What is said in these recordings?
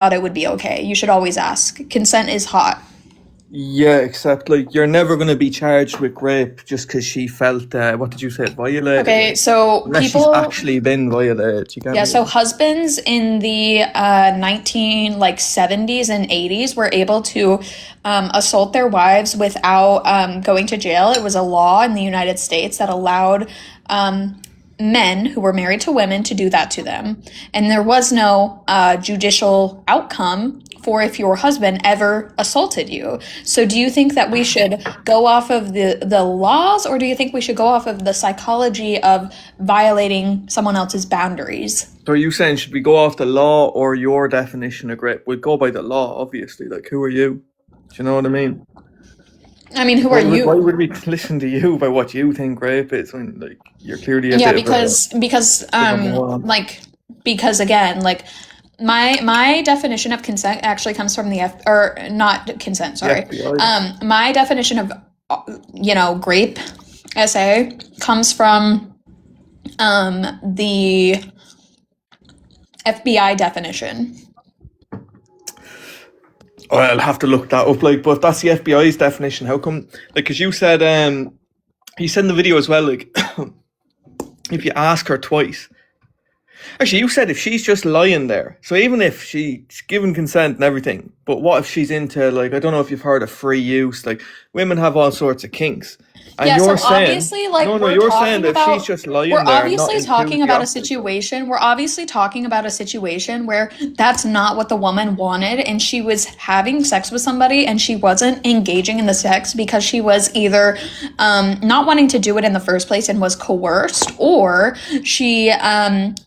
it would be okay. You should always ask. Consent is hot. Yeah, except like you're never going to be charged with rape just because she felt what did you say, violated? Okay, so Unless she's people, actually been violated. You get yeah, me? so husbands in the 70s and 80s were able to assault their wives without going to jail. It was a law in the United States that allowed men who were married to women to do that to them. And there was no judicial outcome for if your husband ever assaulted you. So do you think that we should go off of the laws, or do you think we should go off of the psychology of violating someone else's boundaries? So are you saying should we go off the law or your definition of rape? We'd go by the law, obviously. Like, who are you? Do you know what I mean? I mean, who are Why you? would we listen to you about what you think rape is when like you're clearly a Yeah, bit of a moron? because again, like my definition of consent actually comes from the or not consent, sorry. FBI. My definition of grape SA comes from the FBI definition. Oh, I'll have to look that up. Like, but that's the FBI's definition. How come? Like, because you said in the video as well. Like, if you ask her twice. Actually, you said if she's just lying there. So even if she's given consent and everything, but what if she's into, like, I don't know if you've heard of free use. Like, women have all sorts of kinks. And Yeah, you're so saying, obviously, like, no, we're you're talking saying that about, she's just lying we're there and not obviously talking about a enthusiastic. situation, we're obviously talking about a situation where that's not what the woman wanted, and she was having sex with somebody, and she wasn't engaging in the sex because she was either not wanting to do it in the first place and was coerced, or she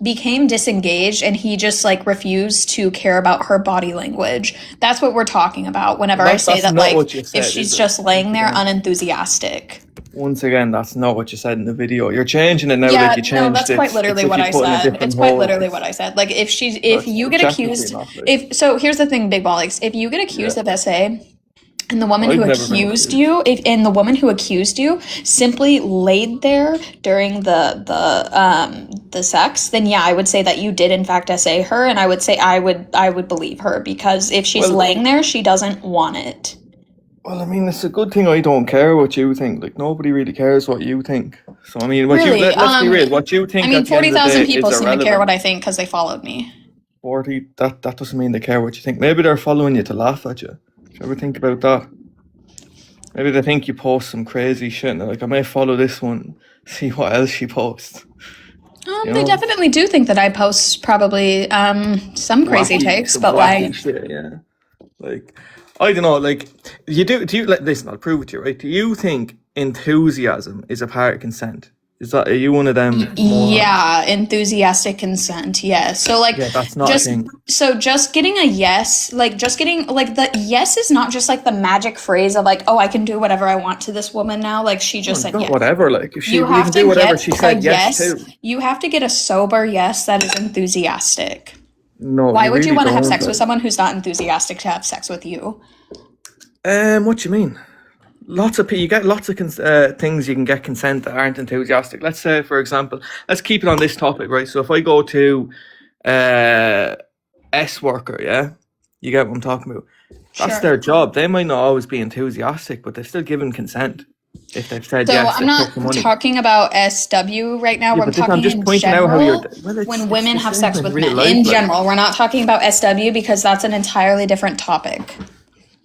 became disengaged and he just like refused to care about her body language. That's what we're talking about whenever I say That's that, not like, what you if said, she's is it? just laying there Yeah. unenthusiastic. Once again, that's not what you said in the video. You're changing it now, Yeah, like you no, changed that's it. quite literally It's what if I you put in a said. different It's quite hole. literally what I said. Like, if That's you get definitely accused, not like. so here's the thing, Big Bollox. If you get accused Yeah. of SA, and the woman I've who never been accused accused. you, and the woman who accused you simply laid there during the sex, then yeah, I would say that you did in fact SA her, and I would say I would believe her, because if she's Well, laying there, she doesn't want it. well, I mean, it's a good thing I don't care what you think. Like, nobody really cares what you think. So, I mean, Really, let's be real. What you I think mean, at the end of the 40,000 day people is seem to care what irrelevant. I think because they followed me. 40, that doesn't mean they care what you think. Maybe they're following you to laugh at you. Do you ever think about that? Maybe they think you post some crazy shit and they're like, I may follow this one, see what else she posts. You They know? definitely do think that I post probably some crazy takes, Some but wacky like, shit, yeah. Like, I don't know, like, do you, like, listen, I'll prove it to you, right? Do you think enthusiasm is a part of consent? Are you one of them morons? yeah, enthusiastic consent, yes. So like, Yeah, that's not a thing. just getting a yes, like just getting like the yes is not just like the magic phrase of like, oh, I can do whatever I want to this woman now. Like she just said Not yes. whatever, like, if You we have can to do whatever get she a said yes yes. to. You have to get a sober yes that is enthusiastic. No, Why you would you really want to have don't, sex with like. someone who's not enthusiastic to have sex with you? What do you mean? Lots of people, you get lots of things you can get consent that aren't enthusiastic. Let's say, for example, let's keep it on this topic, right? So if I go to S worker, yeah, you get what I'm talking about. That's Sure. their job. They might not always be enthusiastic, but they've still given consent if they've said So yes. I'm They took the not money. talking about SW right now. Yeah, I'm but I'm talking just in pointing out how you're. general Well, when it's women the have same sex in with real men. life, In like. general, we're not talking about SW because that's an entirely different topic.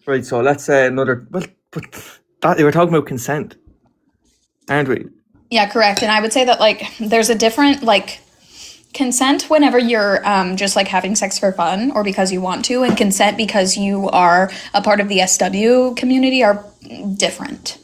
Right. So let's say another. But that we're talking about consent, aren't we? Yeah, correct. And I would say that like there's a different like consent whenever you're just like having sex for fun or because you want to, and consent because you are a part of the SW community are different.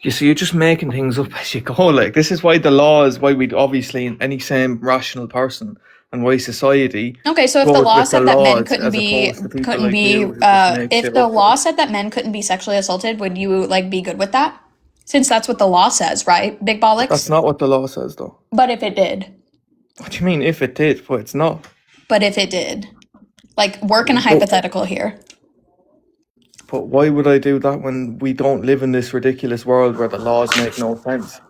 You see, you're just making things up as you go. Like, this is why the law is why we'd obviously any sane rational person and why society Okay, so if the goes law with the said that men laws couldn't as be opposed to people like you who just make if shit the up. law Like, said that men couldn't be sexually assaulted, would you like be good with that? Since that's what the law says, right? Big that's bollocks. not what the law says, though. But if it did. What do you mean? If it did, but it's not. But if it did. Like work in a But, hypothetical here. but why would I do that when we don't live in this ridiculous world where the laws make no sense?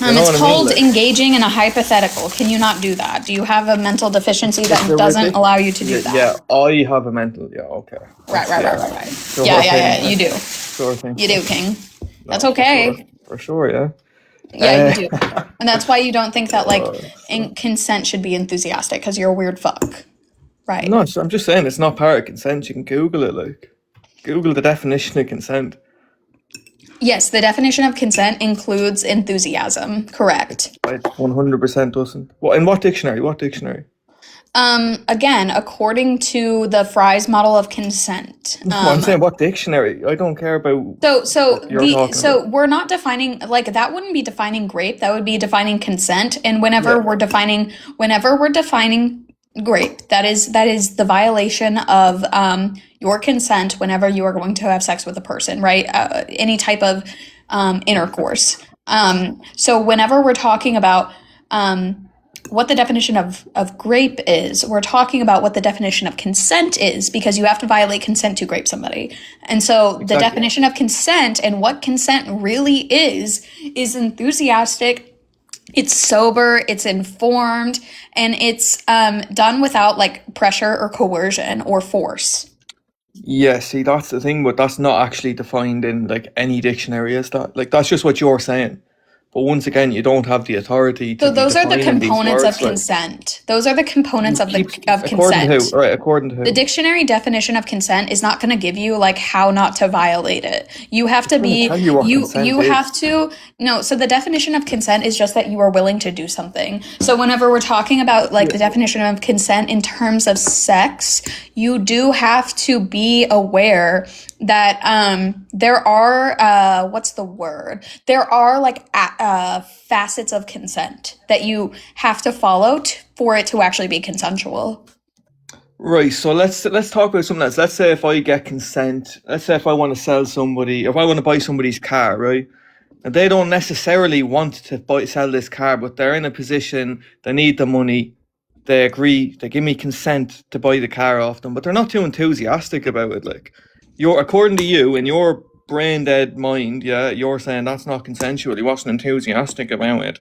You know It's what I mean? called Like, engaging in a hypothetical. Can you not do that? Do you have a mental deficiency that it's a doesn't allow you to do yeah, that? yeah, I have a mental. Yeah, okay. Right. Sure Yeah, thing. you do. Sure thing. You do, King. That's No, okay. for sure, yeah. Yeah, you do. And that's why you don't think that, like, Sure. consent should be enthusiastic, because you're a weird fuck. Right. No, I'm just saying it's not part of consent. You can Google it, like. Google the definition of consent. Yes, the definition of consent includes enthusiasm. Correct. It 100% doesn't. What in what dictionary? What dictionary? Again, according to the Fry's model of consent. No, I'm saying what dictionary. I don't care about what you're talking about. We're not defining, like, that wouldn't be defining grape, that would be defining consent. And Yeah. whenever we're defining grape, that is the violation of your consent whenever you are going to have sex with a person, right? Any type of intercourse. So whenever we're talking about what the definition of grape is, we're talking about what the definition of consent is, because you have to violate consent to grape somebody. And so the definition of consent and what consent really is enthusiastic, it's sober, it's informed, and it's done without, like, pressure or coercion or force. Yeah, see, that's the thing, but that's not actually defined in like any dictionary, is that? Like, that's just what you're saying. But once again, you don't have the authority to So those are the defining these components of words, like, consent. Those are the components of according consent. to who? Right, according to who? The dictionary definition of consent is not going to give you, like, how not to violate it. You have to be tell you what consent is. have to no. So the definition of consent is just that you are willing to do something. So whenever we're talking about, like, the definition of consent in terms of sex, you do have to be aware that there are what's the word? There are, like, facets of consent that you have to follow for it to actually be consensual. Right, so let's talk about something else. Let's say if I get consent, let's say if I want to sell somebody, if I want to buy somebody's car, right? And they don't necessarily want to sell this car, but they're in a position, they need the money, they agree, they give me consent to buy the car off them, but they're not too enthusiastic about it. Like, according to you, in your brain dead mind, yeah, you're saying that's not consensual. He wasn't enthusiastic about it.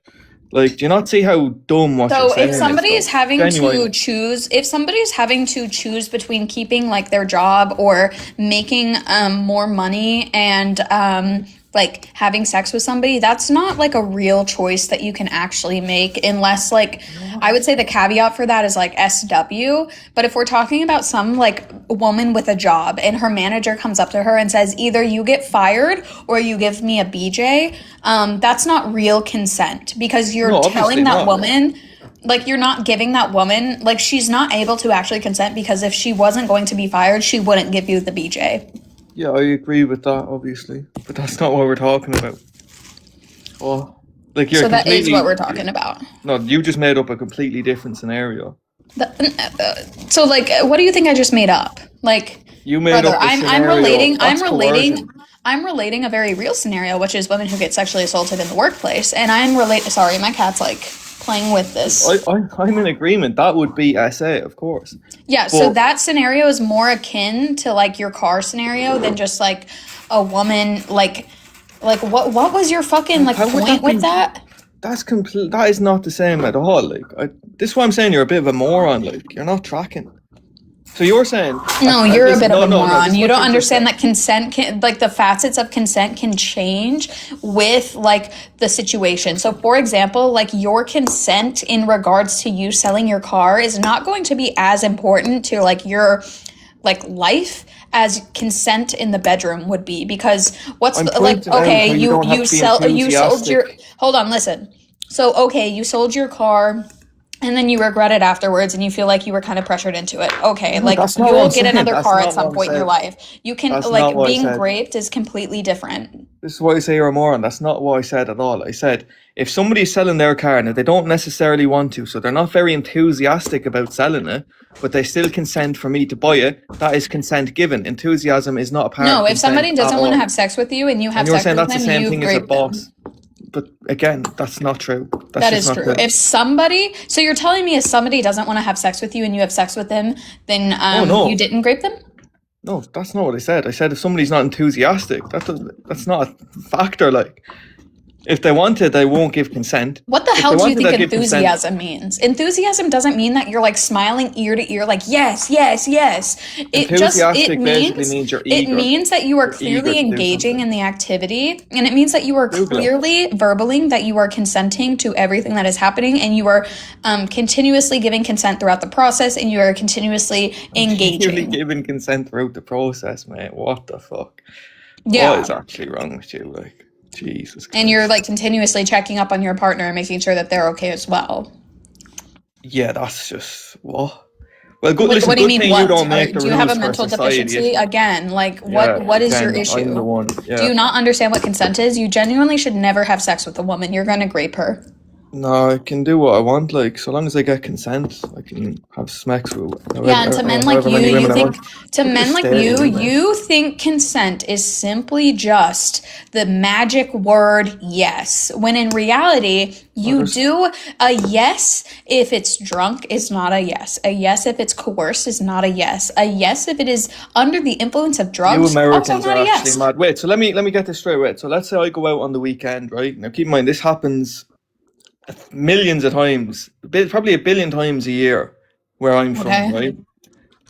Like, do you not see how dumb what you're saying So if somebody is having Genuinely. to choose between keeping, like, their job or making more money and like, having sex with somebody, that's not, like, a real choice that you can actually make, unless, like, I would say the caveat for that is, like, SW. But if we're talking about some, like, woman with a job and her manager comes up to her and says, either you get fired or you give me a BJ, that's not real consent, because you're telling that woman, like, you're not giving that woman, like, she's not able to actually consent, because if she wasn't going to be fired, she wouldn't give you the BJ. Yeah, I agree with that, obviously, but that's not what we're talking about. Oh, like, you're So that is completely. what we're talking about. No, you just made up a completely different scenario. So, like, what do you think I just made up? Like, You made brother, up a I'm scenario. relating I'm relating a very real scenario, which is women who get sexually assaulted in the workplace, and sorry, my cat's, like, playing with this. I'm in agreement. That would be SA, of course. Yeah, so that scenario is more akin to, like, your car scenario than just, like, a woman, like what was your fucking, like, point with that? That's complete. That is not the same at all. Like, this is why I'm saying you're a bit of a moron. Like, you're not tracking. So you're saying no, you're a bit of a moron. No, you don't understand that consent can, like, the facets of consent can change with, like, the situation. So, for example, like, your consent in regards to you selling your car is not going to be as important to, like, your, like, life as consent in the bedroom would be, because okay, you sold your, hold on, listen. So, okay, you sold your car, and then you regret it afterwards, and you feel like you were kind of pressured into it. Okay, like, you will get another car at some point in your life. You can, like, being raped is completely different. This is why I say you're a moron. That's not what I said at all. I said, if somebody's selling their car and they don't necessarily want to, so they're not very enthusiastic about selling it, but they still consent for me to buy it, that is consent given. Enthusiasm is not a part of consent. No, if somebody doesn't want to have sex with you and you have sex with them, that's the same thing as a boss. Them. But again, that's not true. That is true. If somebody, so you're telling me if somebody doesn't want to have sex with you and you have sex with them, then you didn't grape them? No, that's not what I said. I said if somebody's not enthusiastic, that's not a factor. Like, If they want it, they won't give consent. What the If hell they do you want it, think they'll give consent. enthusiasm means? Enthusiasm doesn't mean that you're like smiling ear to ear, like yes, yes, yes. Enthusiastic basically means you're it eager. means that you are You're eager clearly to do engaging something. in the activity, and it means that you are Google it. clearly verbaling that you are consenting to everything that is happening, and you are continuously giving consent throughout the process, and you are continuously Continually engaging. giving consent throughout the process, mate. What the fuck? What Yeah. is actually wrong with you? Like, Jesus Christ. And you're like continuously checking up on your partner and making sure that they're okay as well. Yeah, that's just what. Well, good. What, Listen, what do you good mean? thing you What don't make the do you have rules a for mental society. deficiency? Again, like Yeah, what is your again, I'm the issue? one. Do Yeah. you not understand what consent is? You genuinely should never have sex with a woman. You're gonna grape her. No, I can do what I want. Like, so long as I get consent, I can have sex with Yeah, and to men like however you, many women I want. you think consent is simply just the magic word yes, when in reality, you do a yes if it's drunk is not a yes. A yes if it's coerced is not a yes. A yes if it is under the influence of You drugs, also Americans not are a yes. actually mad. Wait, so let me get this straight. Wait, so let's say I go out on the weekend, right? Now keep in mind this happens millions of times, probably 1 billion times a year where I'm from, Okay. right?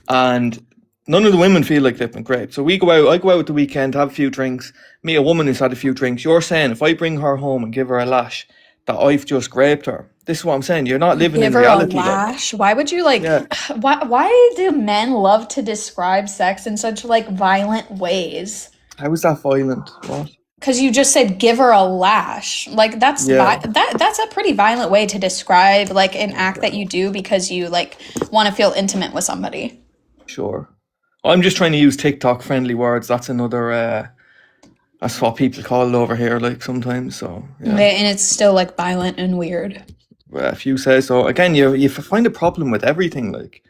And none of the women feel like they've been raped. So we go out, I go out at the weekend, have a few drinks, meet a woman who's had a few drinks. You're saying if I bring her home and give her a lash, that I've just raped her. This is what I'm saying. You're not living in Give her a reality. Like, lash. Why would you like? yeah, Why do men love to describe sex in such like violent ways? how is that violent? What? Because you just said give her a lash. Like Yeah, that's a pretty violent way to describe like an act that you do because you like want to feel intimate with somebody. sure. I'm just trying to use TikTok friendly words. That's another. That's what people call it over here, like sometimes. So yeah. Okay, and it's still like violent and weird. If you say so. Again, you find a problem with everything. Like,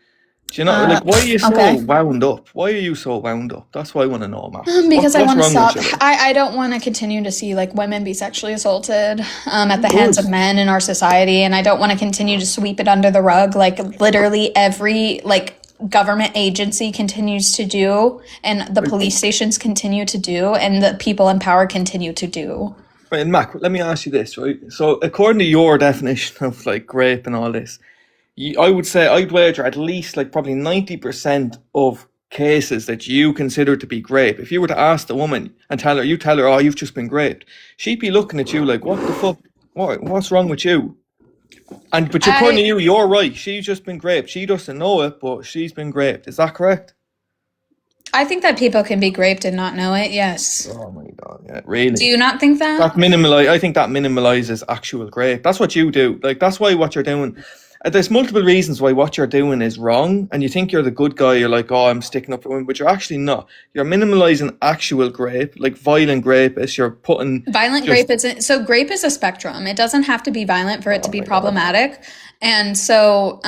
do you know? Like, why are you so Okay. wound up? Why are you so wound up? That's what I want to know, Max. Because I What's want to wrong with stop. you? Like? I don't want to continue to see like women be sexually assaulted at the Of hands of course. men in our society, and I don't want to continue to sweep it under the rug like literally every like government agency continues to do, and the police stations continue to do, and the people in power continue to do. Right, and Mac, let me ask you this, right? So, according to your definition of like rape and all this, I would say I'd wager at least like probably 90% of cases that you consider to be rape. If you were to ask the woman and tell her, oh, you've just been raped, she'd be looking at you like, what the fuck? What's wrong with you? But according to I you, you're right. She's just been raped. She doesn't know it, but she's been raped. Is that correct? I think that people can be raped and not know it. Yes. Oh my god, yeah, Do really? you not think that? I think that minimalizes actual rape. That's what you do. Like that's why what you're doing. There's multiple reasons why what you're doing is wrong, and you think you're the good guy. You're like, oh, I'm sticking up for women, but you're actually not. You're minimalizing actual rape, like violent rapists. You're putting Violent just grape isn't so grape is a spectrum. It doesn't have to be violent for it to oh be my god. problematic. And so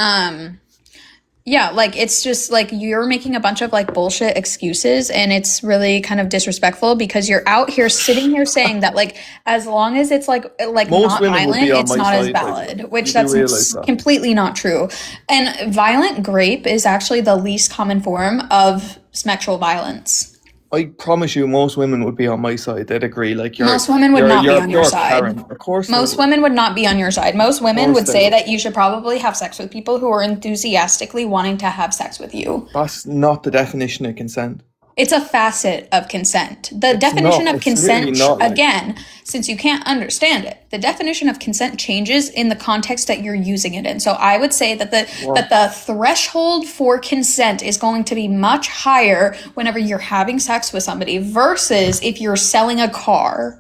yeah, like it's just like you're making a bunch of like bullshit excuses, and it's really kind of disrespectful because you're out here sitting here saying that like as long as it's like Most not women would violent, be on it's my not as side. Like, valid, which you do that's realize that. completely not true. And violent grape is actually the least common form of sexual violence. I promise you, most women would be on my side. They'd agree. Like Most women would not be on your you're a side. Karen. Of course they Most would. women would not be on your side. Most women Most would they say would. that you should probably have sex with people who are enthusiastically wanting to have sex with you. That's not the definition of consent. It's a facet of consent. The It's definition not. of It's literally consent, not. Like, again, since you can't understand it, the definition of consent changes in the context that you're using it in. So I would say that the threshold for consent is going to be much higher whenever you're having sex with somebody versus if you're selling a car.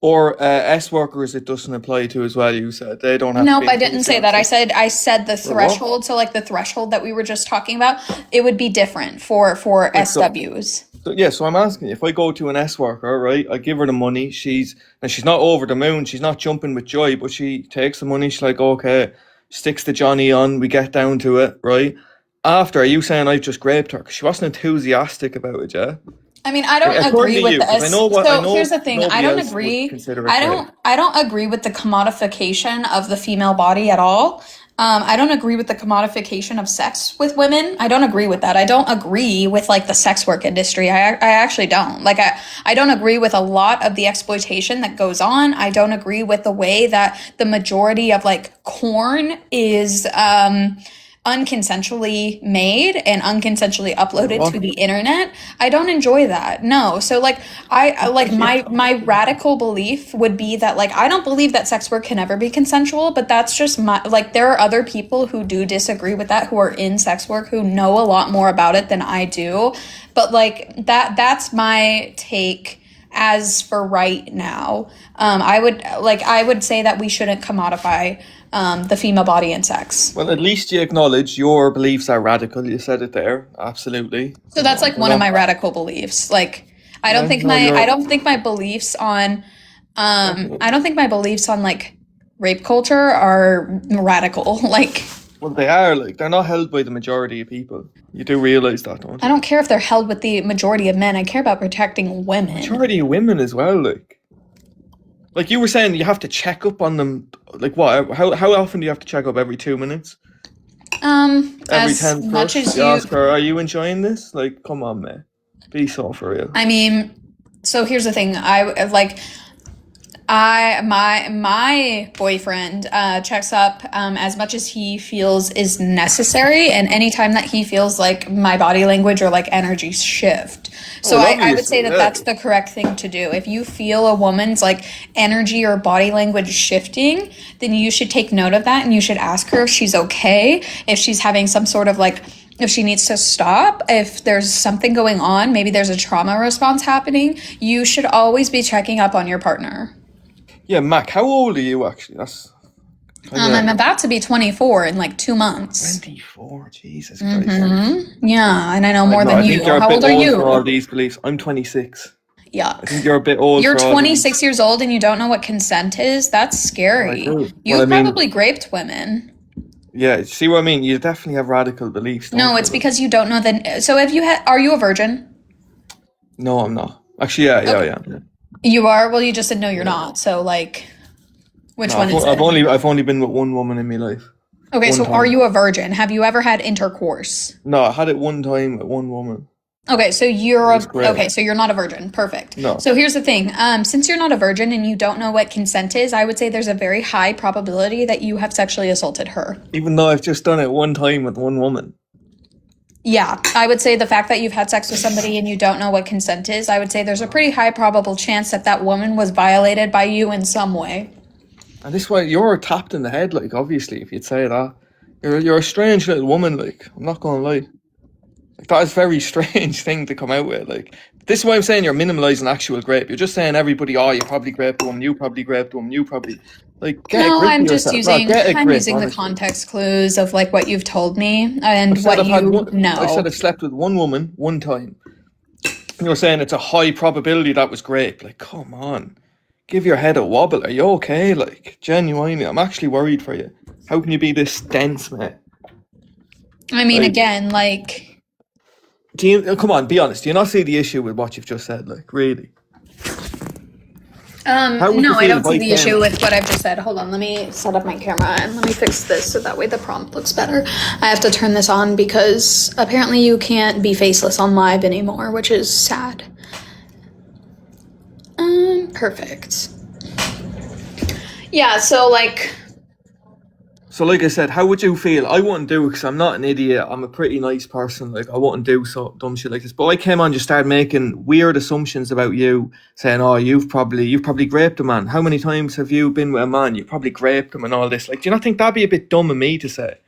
or S workers, it doesn't apply to as well. You said they don't have to Nope, be I didn't say that. enthusiastic. I said the For what? threshold. So like the threshold that we were just talking about, it would be different for Like so. SWs. So yeah, so I'm asking you, if I go to an S worker, right, I give her the money, she's not over the moon, she's not jumping with joy, but she takes the money, she's like, okay, sticks the Johnny on, we get down to it, right? After, are you saying I've just raped her? Because she wasn't enthusiastic about it, yeah? I mean, I don't According agree to with you, the because I S. know what I So know here's the thing. I nobody don't else would agree. consider it rape. I don't agree with the commodification of the female body at all. I don't agree with the commodification of sex with women. I don't agree with that. I don't agree with like the sex work industry. I actually don't. Like I don't agree with a lot of the exploitation that goes on. I don't agree with the way that the majority of like porn is unconsensually made and unconsensually uploaded to the internet. I don't enjoy that. No. So like I like my radical belief would be that like I don't believe that sex work can ever be consensual, but that's just my like there are other people who do disagree with that, who are in sex work, who know a lot more about it than I do. But like that's my take as for right now. I would say that we shouldn't commodify the female body and sex. Well, at least you acknowledge your beliefs are radical. You said it there. Absolutely. So that's like one of my radical beliefs. Like I don't think my beliefs on I don't think my beliefs on like rape culture are radical. Like Well, they are, like, they're not held by the majority of people. You do realise that, don't I you? don't care if they're held with the majority of men. I care about protecting women. Majority of women as well, like. Like you were saying, you have to check up on them. Like what? How often do you have to check up? Every 2 minutes? Every As 10th much as you you ask her, are you enjoying this? Like, come on, man. Be so for real. I mean, so here's the thing. My boyfriend checks up as much as he feels is necessary, and anytime that he feels like my body language or like energy shift. So I would say that that's the correct thing to do. If you feel a woman's like energy or body language shifting, then you should take note of that and you should ask her if she's okay, if she's having some sort of like if she needs to stop, if there's something going on, maybe there's a trauma response happening, you should always be checking up on your partner. Yeah, Mac, how old are you actually? That's I'm about to be 24 in like 2 months. 24, Jesus Christ. Yeah, and I know more No, than I you. think you're a How bit old are old you? for all these beliefs. I'm 26. Yuck. I think you're a bit old You're for all 26 years old and you don't know what consent is? That's scary. I do. You've Well, I mean- probably raped women. Yeah, see what I mean? You definitely have radical beliefs. Don't No, you? it's because you don't know the. So are you a virgin? No, I'm not. Actually, yeah. You are? Well, you just said no, you're not. So like, which No, one is it? I've only been with one woman in my life. Okay, one so time. are you a virgin? Have you ever had intercourse? No, I had it one time with one woman. Okay, so great. so you're not a virgin. Perfect. No. So here's the thing. Since you're not a virgin and you don't know what consent is, I would say there's a very high probability that you have sexually assaulted her. Even though I've just done it one time with one woman. Yeah, I would say the fact that you've had sex with somebody and you don't know what consent is, I would say there's a pretty high probable chance that that woman was violated by you in some way. And this way, you're tapped in the head, like, obviously, if you'd say that. You're a strange little woman, like, I'm not gonna lie. Like, that is a very strange thing to come out with, like. This is why I'm saying you're minimalising actual grape. You're just saying everybody, oh, you probably graped one, you probably graped one, you probably... Like, get a No, grip I'm of just yourself. using No, get a I'm grip, using the honestly. context clues of like what you've told me and I said what you I know. said I've slept with one woman, one time. And you're saying it's a high probability that was grape. Like, come on. Give your head a wobble. Are you okay? Like, genuinely, I'm actually worried for you. How can you be this dense, mate? I mean, Like- again, like Come on, be honest. Do you not see the issue with what you've just said? Like, really? How would you no, I feel don't if see I the came- issue with what I've just said. Hold on, let me set up my camera and let me fix this so that way the prompt looks better. I have to turn this on because apparently you can't be faceless on live anymore, which is sad. Perfect. Yeah, so like So, like I said, how would you feel? I wouldn't do it because I'm not an idiot. I'm a pretty nice person. Like, I wouldn't do so dumb shit like this. But I came on, just started making weird assumptions about you, saying, "Oh, you've probably graped a man. How many times have you been with a man? You probably graped him and all this." Like, do you not think that'd be a bit dumb of me to say?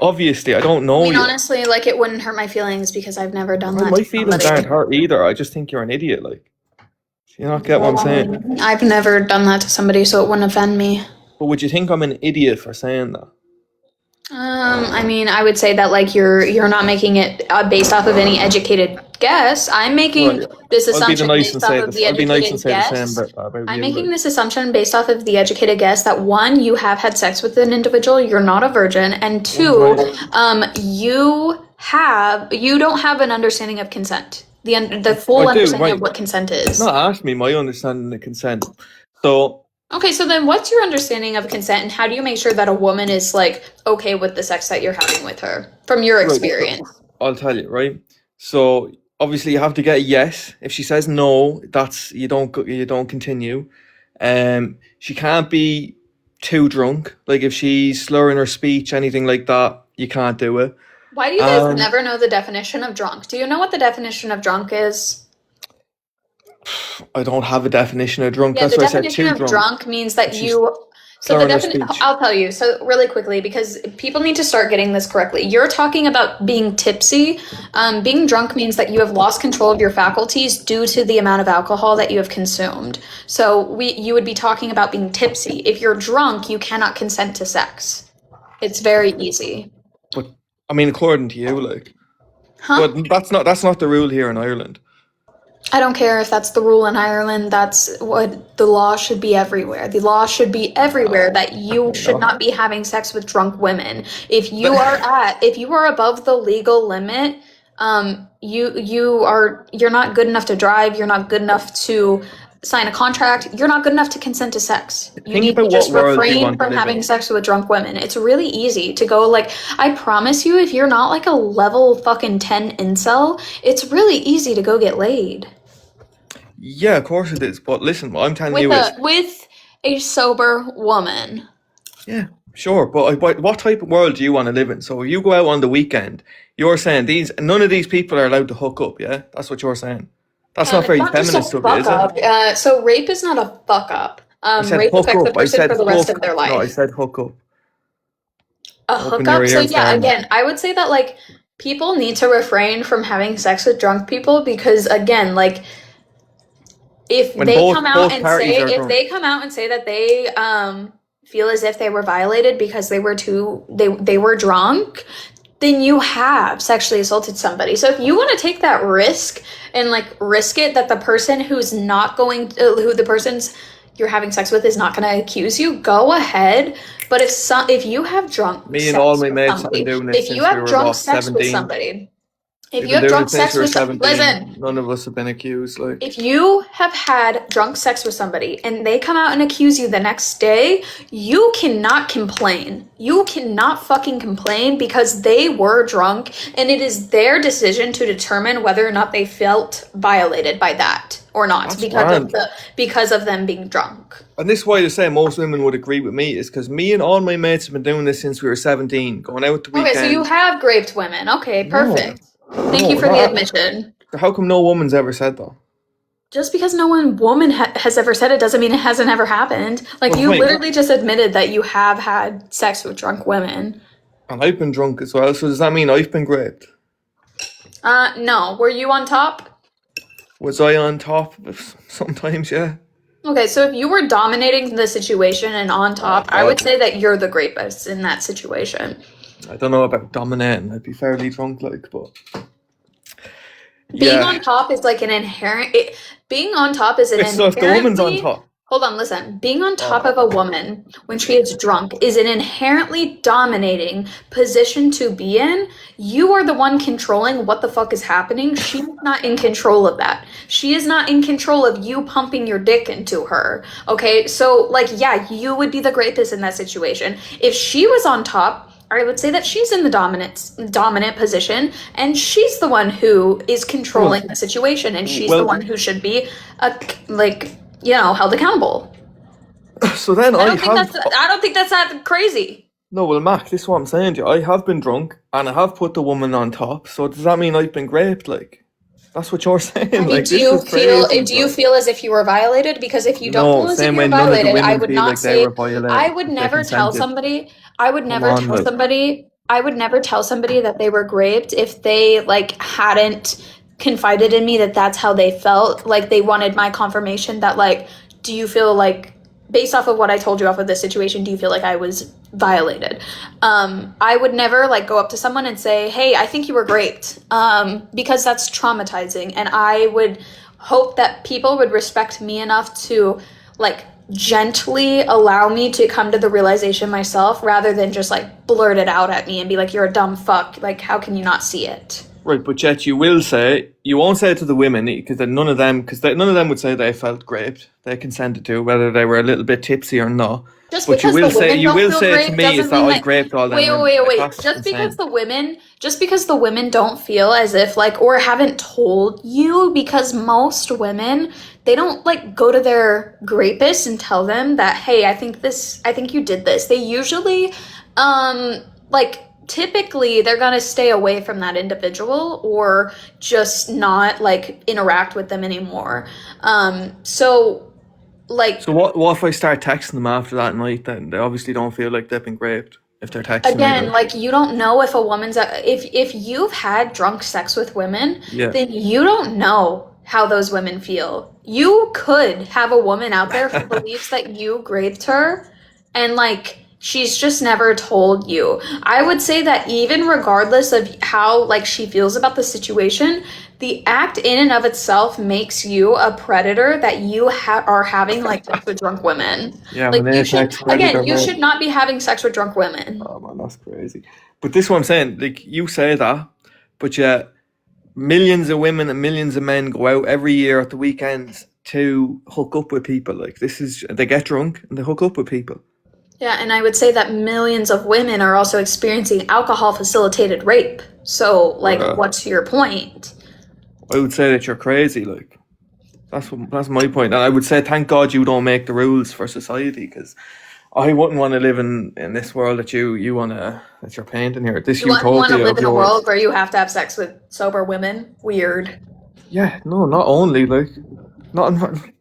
Obviously, I don't know I mean, you. honestly, like it wouldn't hurt my feelings because I've never done that. My to feelings somebody. aren't hurt either. I just think you're an idiot. Like, do you not get what I'm saying? I've never done that to somebody, so it wouldn't offend me. But would you think I'm an idiot for saying that? I mean, I would say that like you're not making it based off of any educated guess. I'm making Right. this I'll be assumption nice based and off say of the the I'll be nice and educated say the guess. same about I'm you. making like. this assumption based off of the educated guess that one, you have had sex with an individual, you're not a virgin, and two, you don't have an understanding of consent. The full I do, understanding right. of what consent is. Not ask me my understanding of consent. So Okay, so then what's your understanding of consent and how do you make sure that a woman is like okay with the sex that you're having with her from your Right. So experience? I'll tell you, right? So obviously you have to get a yes. If she says no, that's you don't continue. She can't be too drunk. Like if she's slurring her speech, anything like that, you can't do it. Why do you guys And never know the definition of drunk? Do you know what the definition of drunk is? I don't have a definition of drunk. Yeah, That's the why I said definition too of drunk. drunk means that If she's you. So the slurring her definition, speech. I'll tell you. So really quickly, because people need to start getting this correctly. You're talking about being tipsy. Being drunk means that you have lost control of your faculties due to the amount of alcohol that you have consumed. So you would be talking about being tipsy. If you're drunk, you cannot consent to sex. It's very easy. But I mean, according to you, like, Huh? but that's not the rule here in Ireland. I don't care if that's the rule in Ireland. That's what the law should be everywhere. The law should be everywhere that you should No. not be having sex with drunk women. If you are above the legal limit, you're not good enough to drive. You're not good enough to sign a contract. You're not good enough to consent to sex. You Think need to about what just world you refrain want to from live having in. sex with drunk women. It's really easy to go like, I promise you, if you're not like a level fucking 10 incel, it's really easy to go get laid. Yeah, of course it is. But listen, what I'm telling with you is, a sober woman. yeah, sure. But what type of world do you want to live in? So you go out on the weekend, you're saying none of these people are allowed to hook up. Yeah, that's what you're saying. That's not It's very not just a feminist of you, fuck is it? up. So rape is not a fuck up. I said Rape hook affects the up. I person said for the rest of hook. their No, I life. said hook up. A Open your hookup. So ears yeah, there. again, I would say that like people need to refrain from having sex with drunk people because again, like if When they come out both and parties say are drunk. that they feel as if they were violated because they were drunk, then you have sexually assaulted somebody. So if you want to take that risk and like risk it that the person who's not going who the person's you're having sex with is not going to accuse you, go ahead. But if you have drunk Me and all sex my with mates have been somebody, doing this if you since we have were drunk what, sex with 17. somebody, if We've you been have doing drunk it since sex we were with 17. listen, None of us have been accused. Like, if you have had drunk sex with somebody and they come out and accuse you the next day, you cannot complain. You cannot fucking complain because they were drunk and it is their decision to determine whether or not they felt violated by that or not that's grand. because of them being drunk. And this is why they say most women would agree with me, is because me and all my mates have been doing this since we were 17, going out the Okay, so you weekend. have raped women. Okay, No, perfect. Thank you no, for the not. admission. How come no woman's ever said that? Just because no one woman has ever said it doesn't mean it hasn't ever happened. Like Well, you fine. literally just admitted that you have had sex with drunk women. And I've been drunk as well, so does that mean I've been raped? No. Were you on top? Was I on top of it? Sometimes, yeah. Okay, so if you were dominating the situation and on top, I would say that you're the rapist in that situation. I don't know about dominating. I'd be fairly drunk, like, but Being yeah. on top is like an inherent. Being on top is an It's so if the woman's on inherently. top. Hold on, listen. Being on top of a woman when she is drunk is an inherently dominating position to be in. You are the one controlling what the fuck is happening. She's not in control of that. She is not in control of you pumping your dick into her. Okay, so like, yeah, you would be the rapist in that situation. If she was on top, I would say that she's in the dominant position, and she's the one who is controlling the situation, and she's the one who should be held accountable. So then I don't think that's that crazy. No, well, Mac, this is what I'm saying to you. I have been drunk and I have put the woman on top. So does that mean I've been raped? Like, that's what you're saying. I mean, like, do you feel as if you were violated? Because if you don't feel as if you were violated, I would not say. I would never tell somebody. I would never tell somebody that they were raped if they like hadn't confided in me that that's how they felt. Like they wanted my confirmation that like, do you feel like, based off of what I told you off of this situation, do you feel like I was violated? I would never like go up to someone and say, hey, I think you were raped, because that's traumatizing. And I would hope that people would respect me enough to like gently allow me to come to the realization myself rather than just like blurt it out at me and be like, you're a dumb fuck. Like, how can you not see it? Right, but yet you won't say it to the women because none of them would say they felt raped. They consented to whether they were a little bit tipsy or not. Just But because the women you don't will feel say it to great me is doesn't that mean I that. raped all them Wait, wait, women. wait, Like wait. that's insane. Just because the women don't feel as if like, or haven't told you, because most women, they don't like go to their rapist and tell them that, hey, I think you did this. They usually, like, typically they're gonna stay away from that individual or just not like interact with them anymore. So like So what if I start texting them after that night? Then they obviously don't feel like they've been raped if they're texting me. again, Like like you don't know if a woman's if you've had drunk sex with women, yeah, then you don't know how those women feel. You could have a woman out there who believes that you raped her and like she's just never told you. I would say that even regardless of how like she feels about the situation, the act in and of itself makes you a predator that you are having like sex with drunk women. yeah, I'm Like an you should, apex again, predator, you man. should not be having sex with drunk women. Oh man, that's crazy. But this is what I'm saying. Like you say that, but yeah, millions of women and millions of men go out every year at the weekends to hook up with people. Like they get drunk and they hook up with people. Yeah, and I would say that millions of women are also experiencing alcohol facilitated rape. So, like, Uh, what's your point? I would say that you're crazy. Like that's my point. And I would say, thank God you don't make the rules for society because I wouldn't want to live in this world you wanna that you're painting here. This You want to utopia live of in a world yours. where you have to have sex with sober women? Weird. Yeah, no, not only like not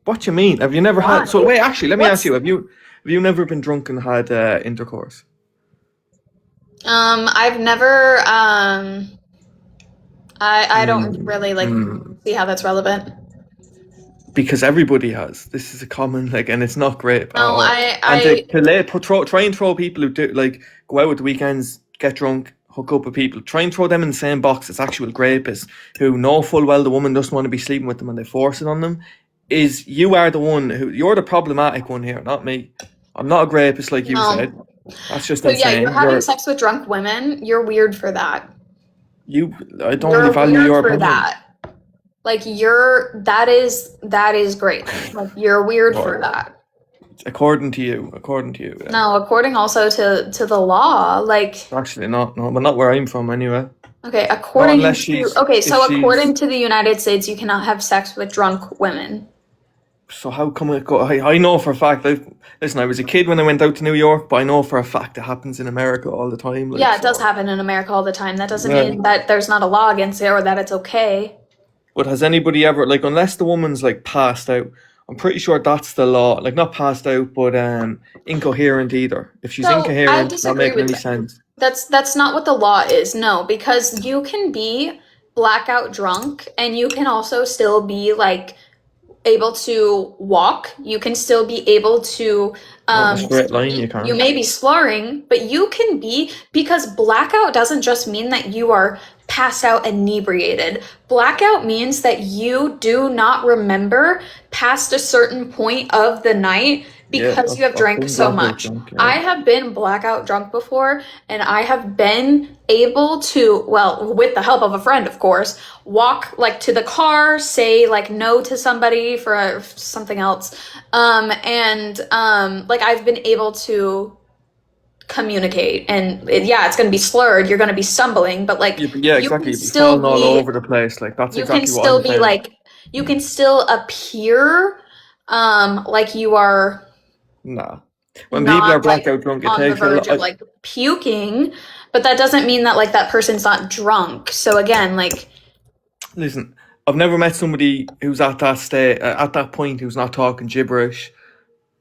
what you mean? Have you never Why? had so wait, actually let me ask What's you, have you never been drunk and had intercourse? I've never I don't Mm, really like mm. see how that's relevant. Because everybody has. This is a common like, and it's not great at No, all. And try and throw people who do like go out at the weekends, get drunk, hook up with people. Try and throw them in the same box as actual rapists who know full well the woman doesn't want to be sleeping with them and they force it on them. Is you are the one you're the problematic one here, not me. I'm not a rapist like you no. said. That's just So yeah, you're insane. having sex with drunk women. You're weird for that. You. I don't really You're value weird your for opinion. that. Like that is great. Like you're weird for Or that. according to you, yeah. No, according also to the law, like Actually, not no, but not where I'm from anyway. okay, Not unless if so she's. according to the United States, you cannot have sex with drunk women. So how come it go? I know for a fact. Listen, I was a kid when I went out to New York, but I know for a fact it happens in America all the time. Like Yeah, it does so, happen in America all the time. That doesn't yeah. mean that there's not a law against it or that it's okay. But has anybody ever like unless the woman's like passed out? I'm pretty sure that's the law. Like not passed out, but incoherent either. If she's So I incoherent, not disagree making with any that. sense. That's not what the law is. No, because you can be blackout drunk and you can also still be like able to walk. You can still be able to Not in a straight line, you speak. You can't. may be slurring, but you can be because blackout doesn't just mean that you are passed out inebriated. Blackout means that you do not remember past a certain point of the night Yeah, because you have I've drank been so blackout much. drunk. Yeah. I have been blackout drunk before, and I have been able to, well, with the help of a friend, of course, walk like to the car, say like no to somebody for something else, like I've been able to communicate, and yeah, it's going to be slurred. You're going to be stumbling, but like Yeah, you exactly. can You'd be still falling all be, over the place. Like that's you can exactly what still I'm be saying. like, you can still appear, like you are Nah. When people are not like blackout drunk, it on the takes a verge of lot. like puking, but that doesn't mean that like that person's not drunk. So again, like Listen, I've never met somebody who's at that state, at that point, who's not talking gibberish.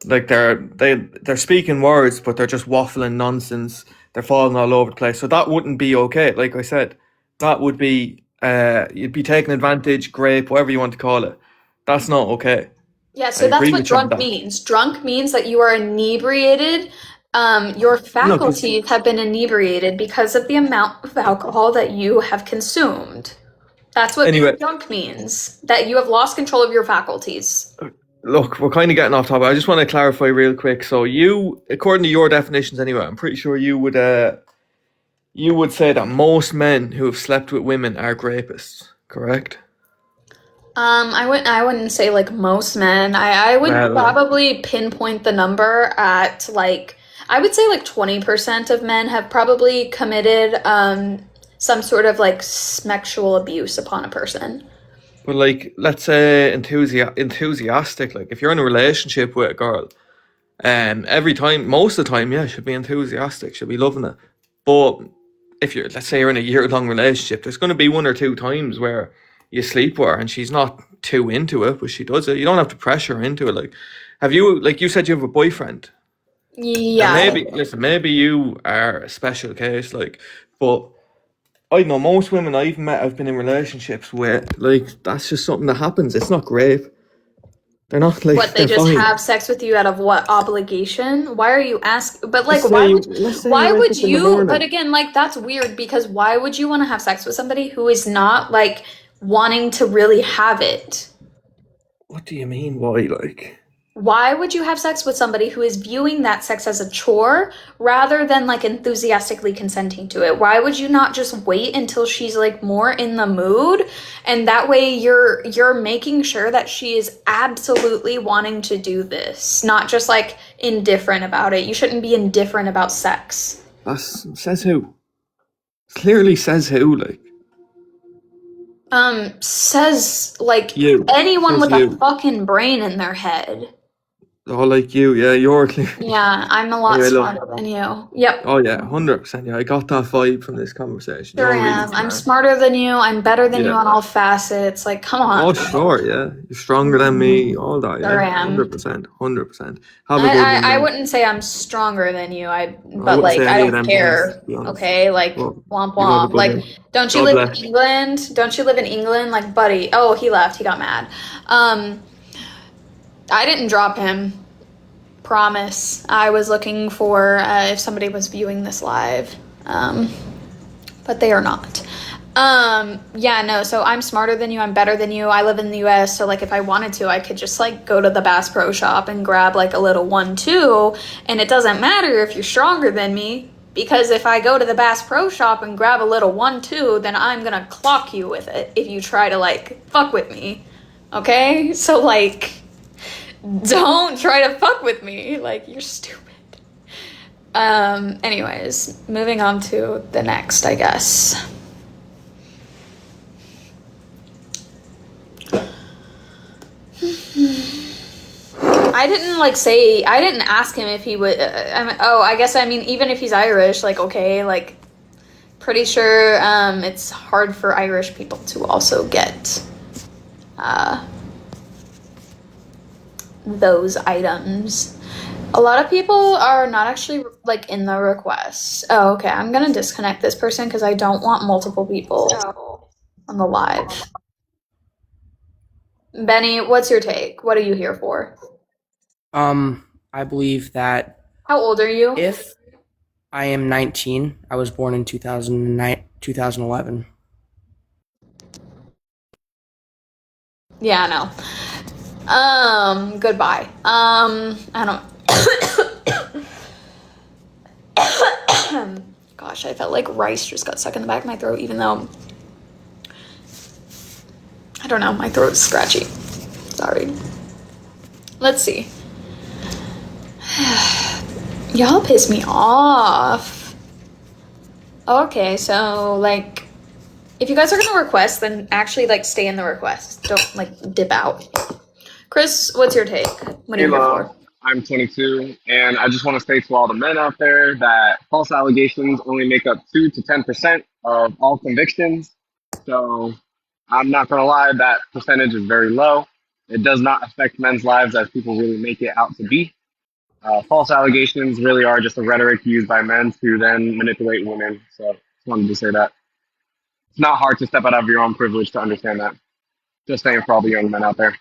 Like they're speaking words, but they're just waffling nonsense. They're falling all over the place. So that wouldn't be okay. Like I said, that would be you'd be taking advantage, grape, whatever you want to call it. That's not okay. yeah, I so that's agree what with you on drunk that. means. Drunk means that you are inebriated. Your No, because faculties have been inebriated because of the amount of alcohol that you have consumed. That's what being anyway, drunk means, that you have lost control of your faculties. look, we're kind of getting off topic. I just want to clarify real quick. So you, according to your definitions, anyway, I'm pretty sure you would say that most men who have slept with women are rapists, correct? I wouldn't say like most men. I would Well, probably pinpoint the number at like I would say like 20% of men have probably committed some sort of like sexual abuse upon a person. but like, let's say enthusiastic. Like, if you're in a relationship with a girl, every time, most of the time, yeah, should be enthusiastic, should be loving it. But if you're, let's say you're in a year-long relationship, there's going to be one or two times where you sleep with her and she's not too into it, but she does it. You don't have to pressure her into it. Like, have you, like you said, you have a boyfriend, and Yeah. maybe, listen, maybe you are a special case, like, but I know most women I've met, I've been in relationships with, like, that's just something that happens. It's not rape. They're not What, like, they they're just fine. have sex with you out of what obligation? Why are you asking? But like, Let's say you why wake would up in the you? But morning. again, like that's weird because why would you want to have sex with somebody who is not like wanting to really have it? What do you mean? Why? Like, Why would you have sex with somebody who is viewing that sex as a chore rather than like enthusiastically consenting to it? Why would you not just wait until she's like more in the mood and that way you're making sure that she is absolutely wanting to do this, not just like indifferent about it. You shouldn't be indifferent about sex. that's says who? Clearly says who? Like, Says like you. anyone Says with a you. fucking brain in their head. Oh, like you. Yeah, you're clearly. Yeah, I'm a lot Anyway, smarter look. than you. Yep. Oh yeah, 100%. Yeah, I got that vibe from this conversation. Sure You're really am. I'm smart. smarter than you. I'm better than you Yeah. on all facets. Like, come Oh on. sure. Yeah, you're stronger than me. All that. Sure Yeah, am. 100%. 100%. Have a I, good one, I mate. wouldn't say I'm stronger than you. I But wouldn't like say I any of don't them things, to care. be honest. Okay, like Well, womp you have a womp. good Like, one. don't you God live in bless. England? Don't you live in England? Like, buddy. Oh, he left. He got mad. Um, I didn't drop him. Promise. I was looking for if somebody was viewing this live. But they are not. Yeah, no, so I'm smarter than you, I'm better than you. I live in the US, so like if I wanted to, I could just like go to the Bass Pro Shop and grab like a little 1-2, and it doesn't matter if you're stronger than me, because if I go to the Bass Pro Shop and grab a little 1-2, then I'm gonna clock you with it if you try to like fuck with me. Okay? So like don't try to fuck with me. Like you're stupid. Anyways, moving on to the next, I guess. I didn't ask him if he would. I guess I mean, even if he's Irish, like, okay, like, pretty sure it's hard for Irish people to also get those items. A lot of people are not actually like in the request. Oh, okay. I'm gonna disconnect this person because I don't want multiple people on the live. Benny, what's your take? What are you here for? I believe that How old are you? if I am 19, I was born in 2009, 2011. Yeah, I know. Goodbye. I don't. Gosh, I felt like rice just got stuck in the back of my throat, even though I don't know, my throat is scratchy. Sorry. Let's see. Y'all piss me off. Okay, so like, if you guys are gonna request, then actually like stay in the request. Don't like dip out. Chris, what's your take? What are Hey, you here Love. for? I'm 22, and I just want to say to all the men out there that false allegations only make up 2 to 10% of all convictions. So I'm not going to lie, that percentage is very low. It does not affect men's lives as people really make it out to be. False allegations really are just a rhetoric used by men to then manipulate women. So just wanted to say that. It's not hard to step out of your own privilege to understand that. Just saying for all the young men out there.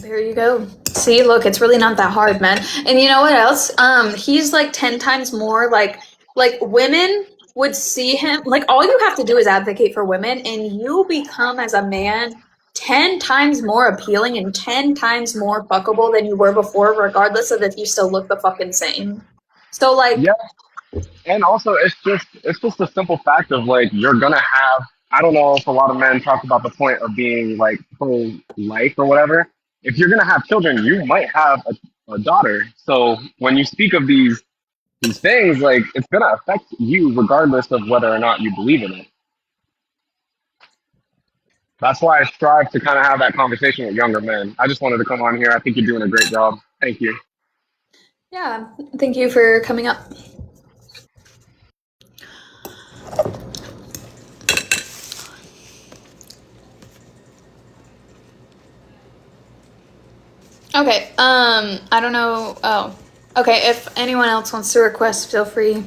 There you go. See, look, it's really not that hard, man. And you know what else? He's like 10 times more like women would see him. Like all you have to do is advocate for women and you become as a man 10 times more appealing and 10 times more fuckable than you were before, regardless of if you still look the fucking same. So like Yeah. And also, it's just a simple fact of like you're gonna have. I don't know if a lot of men talk about the point of being like pro life or whatever. If you're gonna have children, you might have a daughter. So when you speak of these things, like it's gonna affect you regardless of whether or not you believe in it. That's why I strive to kind of have that conversation with younger men. I just wanted to come on here. I think you're doing a great job. Thank you. Yeah, thank you for coming up. Okay, I don't know. Oh, okay, if anyone else wants to request, feel free.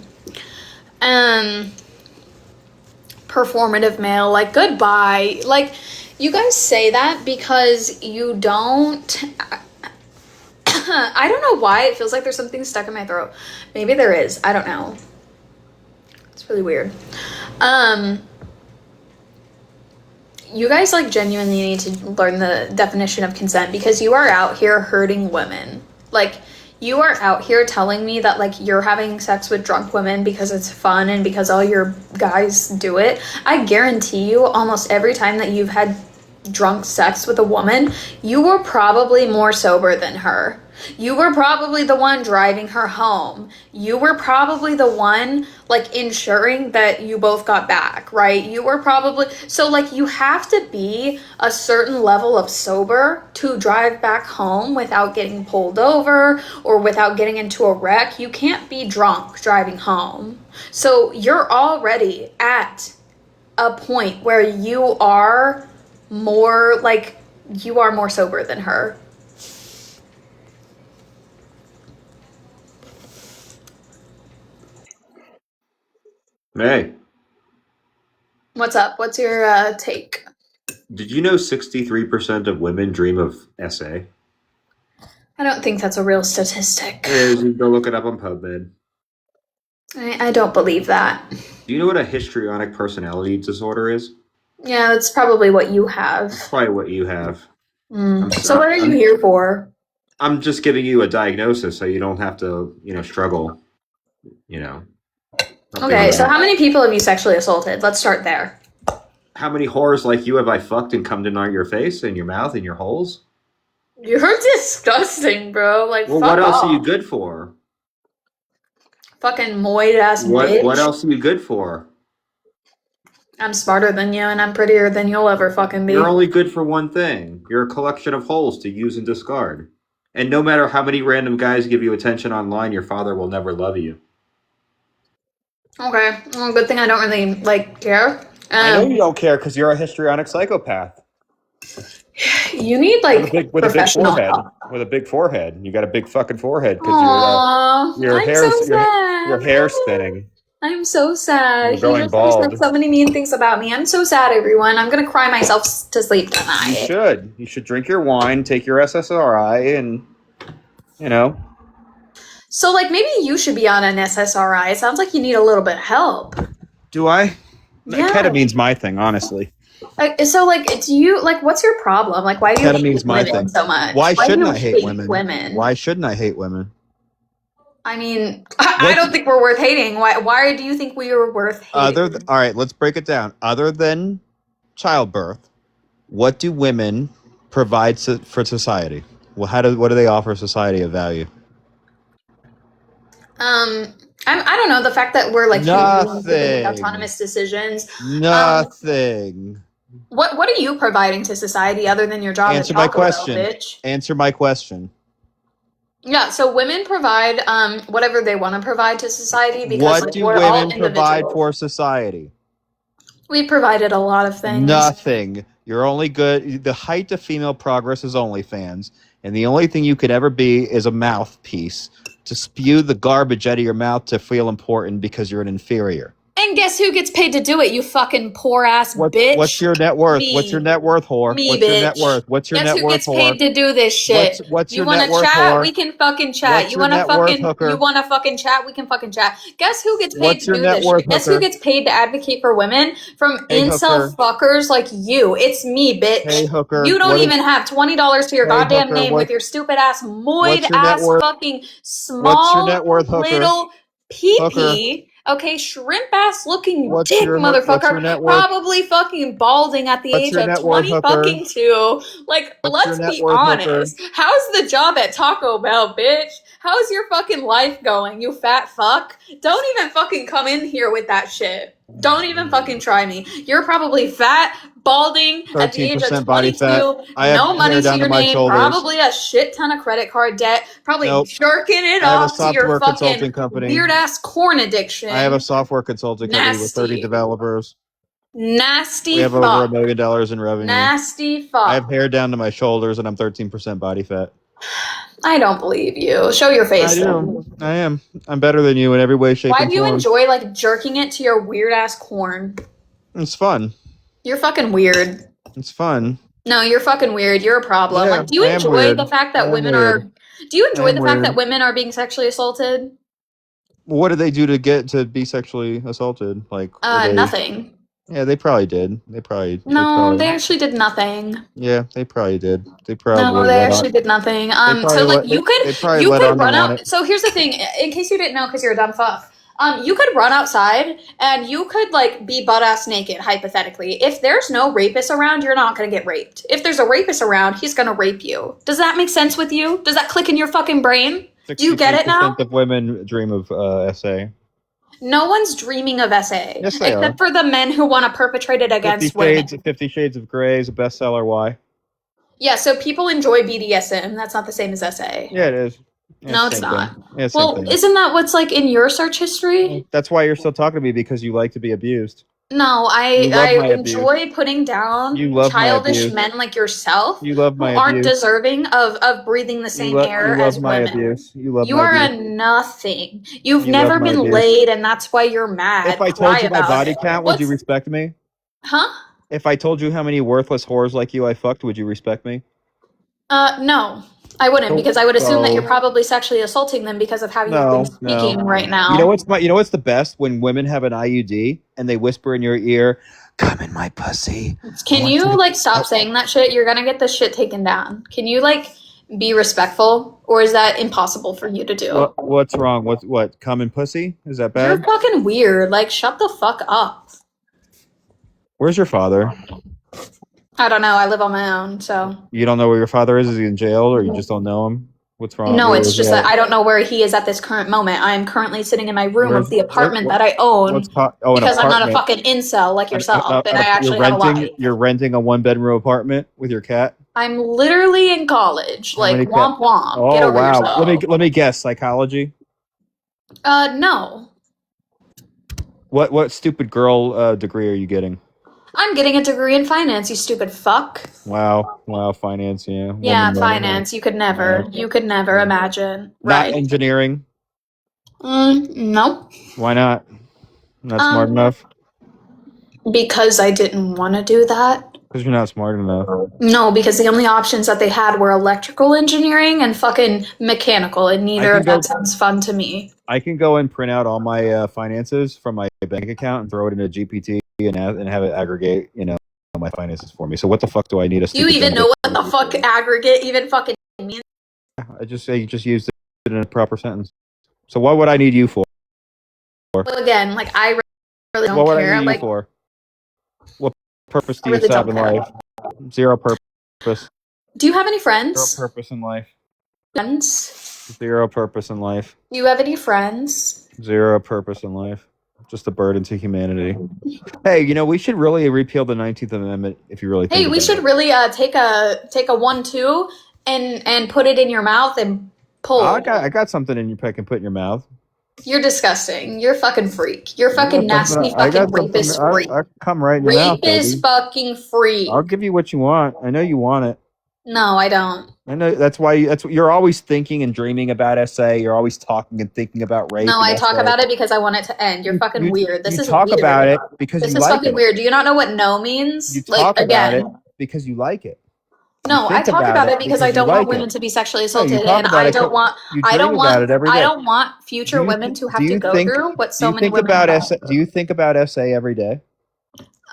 Um, Performative male, like, goodbye. Like, you guys say that because you don't. I don't know why it feels like there's something stuck in my throat. Maybe there is. I don't know. It's really weird. You guys like genuinely need to learn the definition of consent because you are out here hurting women. Like, you are out here telling me that like you're having sex with drunk women because it's fun and because all your guys do it. I guarantee you almost every time that you've had drunk sex with a woman, you were probably more sober than her. You were probably the one driving her home. You were probably the one like ensuring that you both got back, right? You were probably, so like you have to be a certain level of sober to drive back home without getting pulled over or without getting into a wreck. You can't be drunk driving home. So you're already at a point where you are more like, you are more sober than her. Hey, What's up? What's your take? did you know 63% of women dream of SA? I don't think that's a real statistic. It is. You can go look it up on PubMed. I don't believe that. Do you know what a histrionic personality disorder is? Yeah, that's probably what you have. Probably what you have. So what are you here for? I'm just giving you a diagnosis so you don't have to, struggle, Okay, so how many people have you sexually assaulted? Let's start there. How many whores like you have I fucked and come on your face and your mouth and your holes? You're disgusting, bro. Like, Well, fuck what else off. are you good for? Fucking moid ass bitch. What else are you good for? I'm smarter than you and I'm prettier than you'll ever fucking be. You're only good for one thing. You're a collection of holes to use and discard. And no matter how many random guys give you attention online, your father will never love you. Okay, well, good thing I don't really, like, care. I know you don't care because you're a histrionic psychopath. You need, like, with a big professional forehead. help. With a big forehead. You got a big fucking forehead Aww, because your hair's thinning. I'm so sad. You're going He just bald. said so many mean things about me. I'm so sad, everyone. I'm gonna cry myself to sleep tonight. You should. You should drink your wine, take your SSRI, and So, like, maybe you should be on an SSRI. It sounds like you need a little bit of help. Do I? Yeah. Ketamine's my thing, honestly. So, like, do you, like, what's your problem? Like, why do you Ketamine's hate my women thing. so much? Why do shouldn't you I hate women? Why shouldn't I hate women? I mean, I don't think we're worth hating. Why do you think we are worth hating? All right, let's break it down. Other than childbirth, what do women provide for society? Well, what do they offer society of value? I don't know, the fact that we're like humans making Nothing. autonomous decisions. Nothing. What are you providing to society other than your job? Answer my question. Bitch? Answer my question. Yeah, so women provide whatever they want to provide to society because What do we're all women provide individuals. for society? We provided a lot of things. Nothing. You're only good. The height of female progress is OnlyFans, and the only thing you could ever be is a mouthpiece to spew the garbage out of your mouth to feel important because you're an inferior. And guess who gets paid to do it, you fucking poor ass bitch? What's your net worth? Me. What's your net worth, whore? Me, What's bitch. your net worth? What's your Guess net who worth, gets whore? paid to do this shit? What's your you wanna net worth, chat? whore? We can fucking chat. What's You your wanna net worth, fucking hooker? you wanna fucking chat? We can fucking chat. Guess who gets paid What's to your do net this worth, shit? Guess who hooker? gets paid to advocate for women from Hey, incel hooker. fuckers like you? It's me, bitch. Hey, hooker. You don't even have $20 to your Hey, goddamn hooker, name with your stupid ass moid what's your net ass worth? fucking What's your small net worth, hooker? little PP. Okay, shrimp ass looking dick What's your motherfucker. net worth? Probably fucking balding at the What's age your of net worth, 20 hooker? fucking 2. Like, What's your let's net be worth, hooker? honest. How's the job at Taco Bell, bitch? How's your fucking life going, you fat fuck? Don't even fucking come in here with that shit. Don't even fucking try me. You're probably fat, balding, at the age of 13% body 22, fat. I have no hair money to down to your my name, shoulders. probably a shit ton of credit card debt, probably Nope. jerking it I have a off to your software consulting fucking company. weird ass corn addiction. I have a software consulting company with 30 Nasty. developers. Nasty We have fuck. over $1 million in revenue. Nasty fuck. I have hair down to my shoulders and I'm 13% body fat. I don't believe you. Show your face. I do. I am. I'm better than you in every way, shape, Why and do you form. enjoy like jerking it to your weird ass corn? It's fun. You're fucking weird. It's fun. No, you're fucking weird. You're a problem. Yeah, like, do you I am enjoy weird. the fact that I am women weird. are? Do you enjoy am the fact weird. that women are being sexually assaulted? What did they do to get to be sexually assaulted? Like Nothing. Yeah, they probably did. They probably. No, they actually did nothing. Yeah, they probably did. They probably. No, they actually did nothing. So like you could run out. So here's the thing, in case you didn't know, because you're a dumb fuck. You could run outside and you could like be butt ass naked, hypothetically. If there's no rapist around, you're not gonna get raped. If there's a rapist around, he's gonna rape you. Does that make sense with you? Does that click in your fucking brain? Do you get it now? 60% of women dream of SA. No one's dreaming of SA. Yes, they except are. for the men who want to perpetrate it against women. 50 Shades of Grey is a bestseller. Why? Yeah, so people enjoy BDSM. That's not the same as SA. Yeah, it is. Yeah, no, it's not. Yeah, well, isn't that what's like in your search history? That's why you're still talking to me, because you like to be abused. No, I enjoy putting down childish men like yourself who aren't deserving of breathing the same air as women. You are a nothing. You've never been laid, and that's why you're mad. If I told you my body count, would you respect me? Huh? If I told you how many worthless whores like you I fucked, would you respect me? No. I wouldn't, because I would assume that you're probably sexually assaulting them because of how you've been speaking right now. You know what's the best? When women have an IUD and they whisper in your ear, "Come in my pussy." Can you like stop saying that shit? You're gonna get this shit taken down. Can you like be respectful, or is that impossible for you to do? What's wrong? What? Come in pussy? Is that bad? You're fucking weird. Like, shut the fuck up. Where's your father? I don't know. I live on my own, so. You don't know where your father is? Is he in jail, or you just don't know him? What's wrong? No, it's just that I don't know where he is at this current moment. I am currently sitting in my room of the apartment that I own because I'm not a fucking incel like yourself, and I actually have a life. You're renting a one-bedroom apartment with your cat? I'm literally in college. Like, womp womp. Oh, get over wow. yourself. Let me guess. Psychology? No. What stupid girl degree are you getting? I'm getting a degree in finance, you stupid fuck. Wow, finance, yeah. Yeah, finance. You could never imagine. Not engineering? Nope. Why not? Not smart enough? Because I didn't want to do that. Because you're not smart enough. No, because the only options that they had were electrical engineering and fucking mechanical, and neither of that sounds fun to me. I can go and print out all my finances from my bank account and throw it into GPT and have it aggregate, my finances for me. So what the fuck do I need a stupid... You even know what the fuck aggregate even fucking means? I just used it in a proper sentence. So what would I need you for? Well, again, like, I really don't care. What would I need you for? What purpose do you have in life? Zero purpose. Do you have any friends? Zero purpose in life. Friends? Zero purpose in life. Do you have any friends? Zero purpose in life. Just a burden to humanity. Hey, we should really repeal the 19th Amendment if you really think Hey, we should really take a 1-2 and put it in your mouth and pull. I got something in your I can put in your mouth. You're disgusting. You're a fucking freak. You're a fucking nasty fucking rapist freak. I come right in your mouth, baby. Rapist fucking freak. I'll give you what you want. I know you want it. No, I don't. I know that's why you're always thinking and dreaming about SA. You're always talking and thinking about rape. No, I talk about it because I want it to end. You're fucking weird. This is talk weird. About it because this you is like fucking it. Weird. Do you not know what no means? You talk about it because you like it. No, I talk about it because I don't want women to be sexually assaulted, and I don't want future women to have to go through what so many women have. Do you think about SA every day?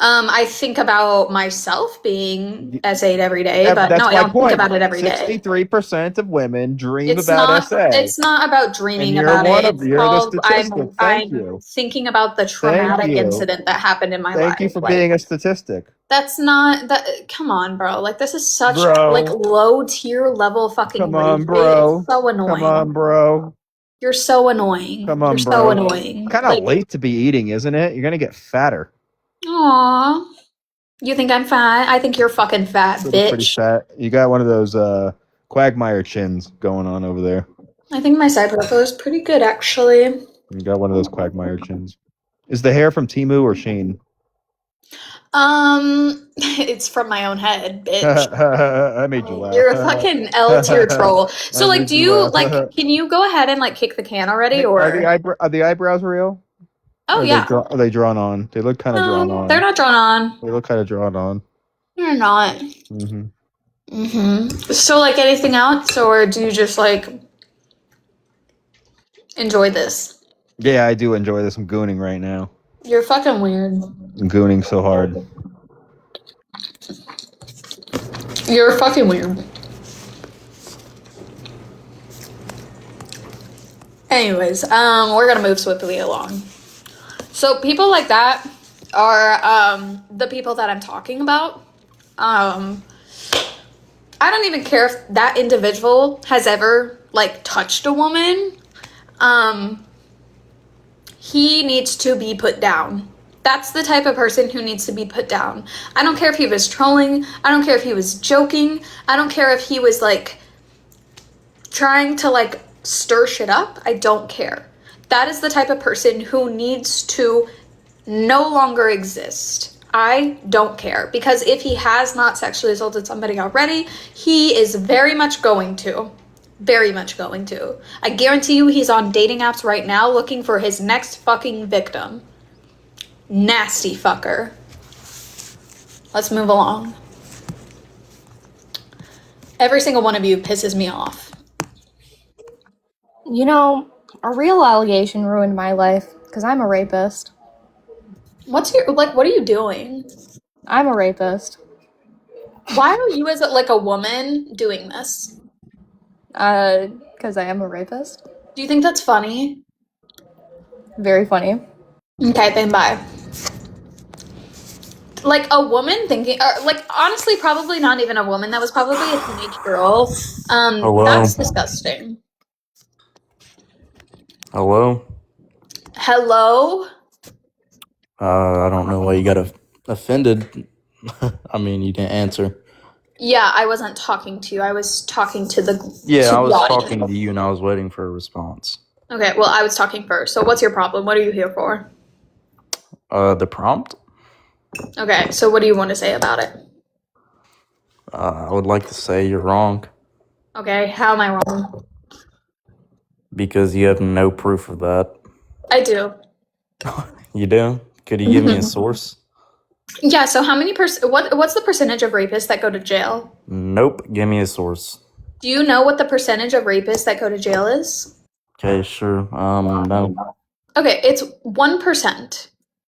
I think about myself being S8 every day, Yeah, but that's no, I my don't think point. about it every day. 63% of women dream It's about not SA. it's not about And dreaming you're about one it. of It's you're the called statistic. Thank I'm you. thinking about the Thank traumatic you. incident that happened in my Thank you life. for Like, being a statistic. that's not that. Come on, bro. Like, this is such Bro. like low tier level fucking Come on, rage. bro. It's so annoying. Come on, bro. You're so annoying. Come on, You're bro. so annoying. Kind of Like, late to be eating, isn't it? You're gonna get fatter. aw. You think I'm fat? I think you're fucking fat, Pretty bitch. fat. You got one of those quagmire chins going on over there. I think my side profile is pretty good, actually. You got one of those quagmire chins. Is the hair from Timu or Shane? It's from my own head, bitch. I made you laugh. You're a fucking L tier troll. So, I like, made do you you laugh. like? Can you go ahead and like kick the can already, Hey, or? are the eyebrows real? Oh Or yeah. are they drawn on? They look kind of drawn No, on. they're not drawn on. They look kind of drawn on. They're not. Hmm. So, like, anything else, or do you just like enjoy this? Yeah, I do enjoy this. I'm gooning right now. You're fucking weird. I'm gooning so hard. You're fucking weird. Anyways, we're gonna move swiftly along. So people like that are the people that I'm talking about. I don't even care if that individual has ever like touched a woman. He needs to be put down. That's the type of person who needs to be put down. I don't care if he was trolling. I don't care if he was joking. I don't care if he was like trying to like stir shit up. I don't care. That is the type of person who needs to no longer exist. I don't care, because if he has not sexually assaulted somebody already, he is very much going to. Very much going to. I guarantee you he's on dating apps right now looking for his next fucking victim. Nasty fucker. Let's move along. Every single one of you pisses me off. You know, a real allegation ruined my life because I'm a rapist. What's your, like, what are you doing? I'm a rapist. Why are you as like a woman doing this? Because I am a rapist. Do you think that's funny? Very funny. Okay, then bye. Like a woman thinking, or like honestly, probably not even a woman. That was probably a teenage girl. Hello? That's disgusting. Hello? Hello? I don't know why you got offended. I mean, you didn't answer. Yeah, I wasn't talking to you. I was talking to the Yeah, to I was the audience. talking to you and I was waiting for a response. Okay, well, I was talking first. So what's your problem? What are you here for? The prompt? Okay, so what do you want to say about it? I would like to say you're wrong Okay, how am I wrong? because you have no proof of that. I do. You do? Could you give me a source? Yeah, so how many what's the percentage of rapists that go to jail? Nope. Give me a source. Do you know what the percentage of rapists that go to jail is? Okay, sure. No. Okay, it's 1%.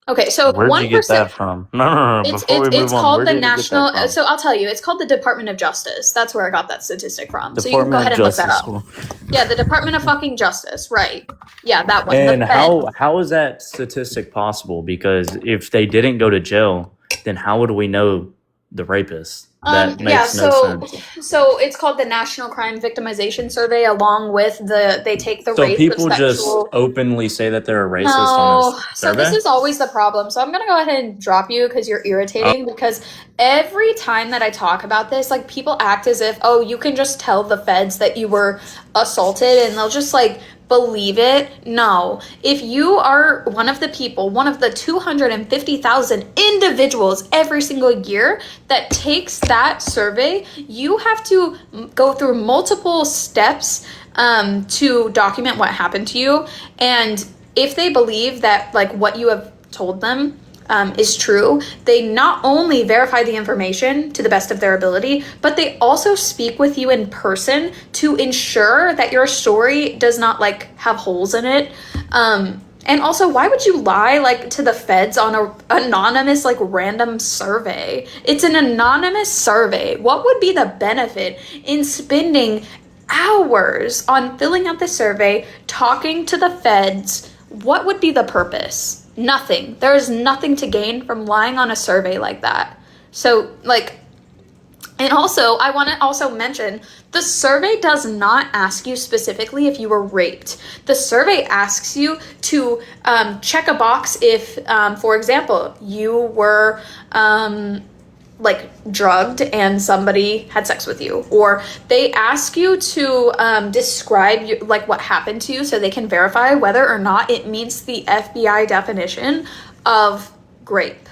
Okay, so Where'd 1%. you get that from? No. Before we move on, called where the did you get that National. from? So I'll tell you, it's called the Department of Justice. That's where I got that statistic from. So you can go Department ahead of and look that Justice. up. Yeah, the Department of fucking Justice, right? Yeah, that one. And the Fed. how is that statistic possible? Because if they didn't go to jail, then how would we know the rapist? That makes no sense. So it's called the National Crime Victimization Survey, along with they take the So rape people of just sexual. openly say that they're a racist No, on a so survey? this is always the problem. So I'm gonna go ahead and drop you because you're irritating. Because every time that I talk about this, like people act as if, oh, you can just tell the feds that you were assaulted, and they'll just like believe it. No, if you are one of the people, one of the 250,000 individuals every single year that takes that survey, you have to go through multiple steps to document what happened to you. And if they believe that like what you have told them is true, they not only verify the information to the best of their ability, but they also speak with you in person to ensure that your story does not like have holes in it. And also, why would you lie like to the feds on a anonymous like random survey? It's an anonymous survey. What would be the benefit in spending hours on filling out the survey, talking to the feds? What would be the purpose? Nothing. There is nothing to gain from lying on a survey like that. So like, and also, I want to also mention, the survey does not ask you specifically if you were raped. The survey asks you to check a box if, for example, you were like drugged and somebody had sex with you, or they ask you to describe like what happened to you so they can verify whether or not it meets the FBI definition of rape.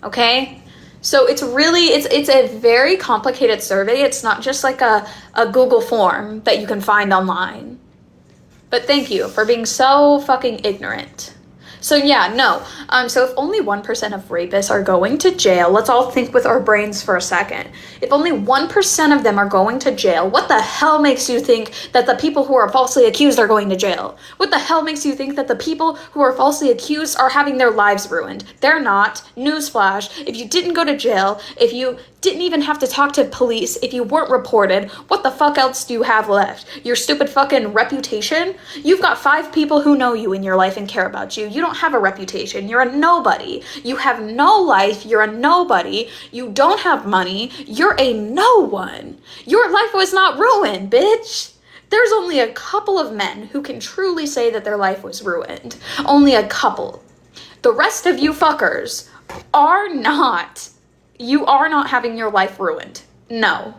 Okay? So it's really, it's a very complicated survey. It's not just like a Google form that you can find online. But thank you for being so fucking ignorant. So yeah, no. So if only 1% of rapists are going to jail, let's all think with our brains for a second. If only 1% of them are going to jail, what the hell makes you think that the people who are falsely accused are going to jail? What the hell makes you think that the people who are falsely accused are having their lives ruined? They're not. Newsflash. If you didn't go to jail, if you didn't even have to talk to police, if you weren't reported, what the fuck else do you have left? Your stupid fucking reputation? You've got 5 people who know you in your life and care about you. You don't have a reputation. You're a nobody. You have no life. You're a nobody. You don't have money. You're a no one. Your life was not ruined, bitch. There's only a couple of men who can truly say that their life was ruined. Only a couple. The rest of you fuckers are not. You are not having your life ruined. No.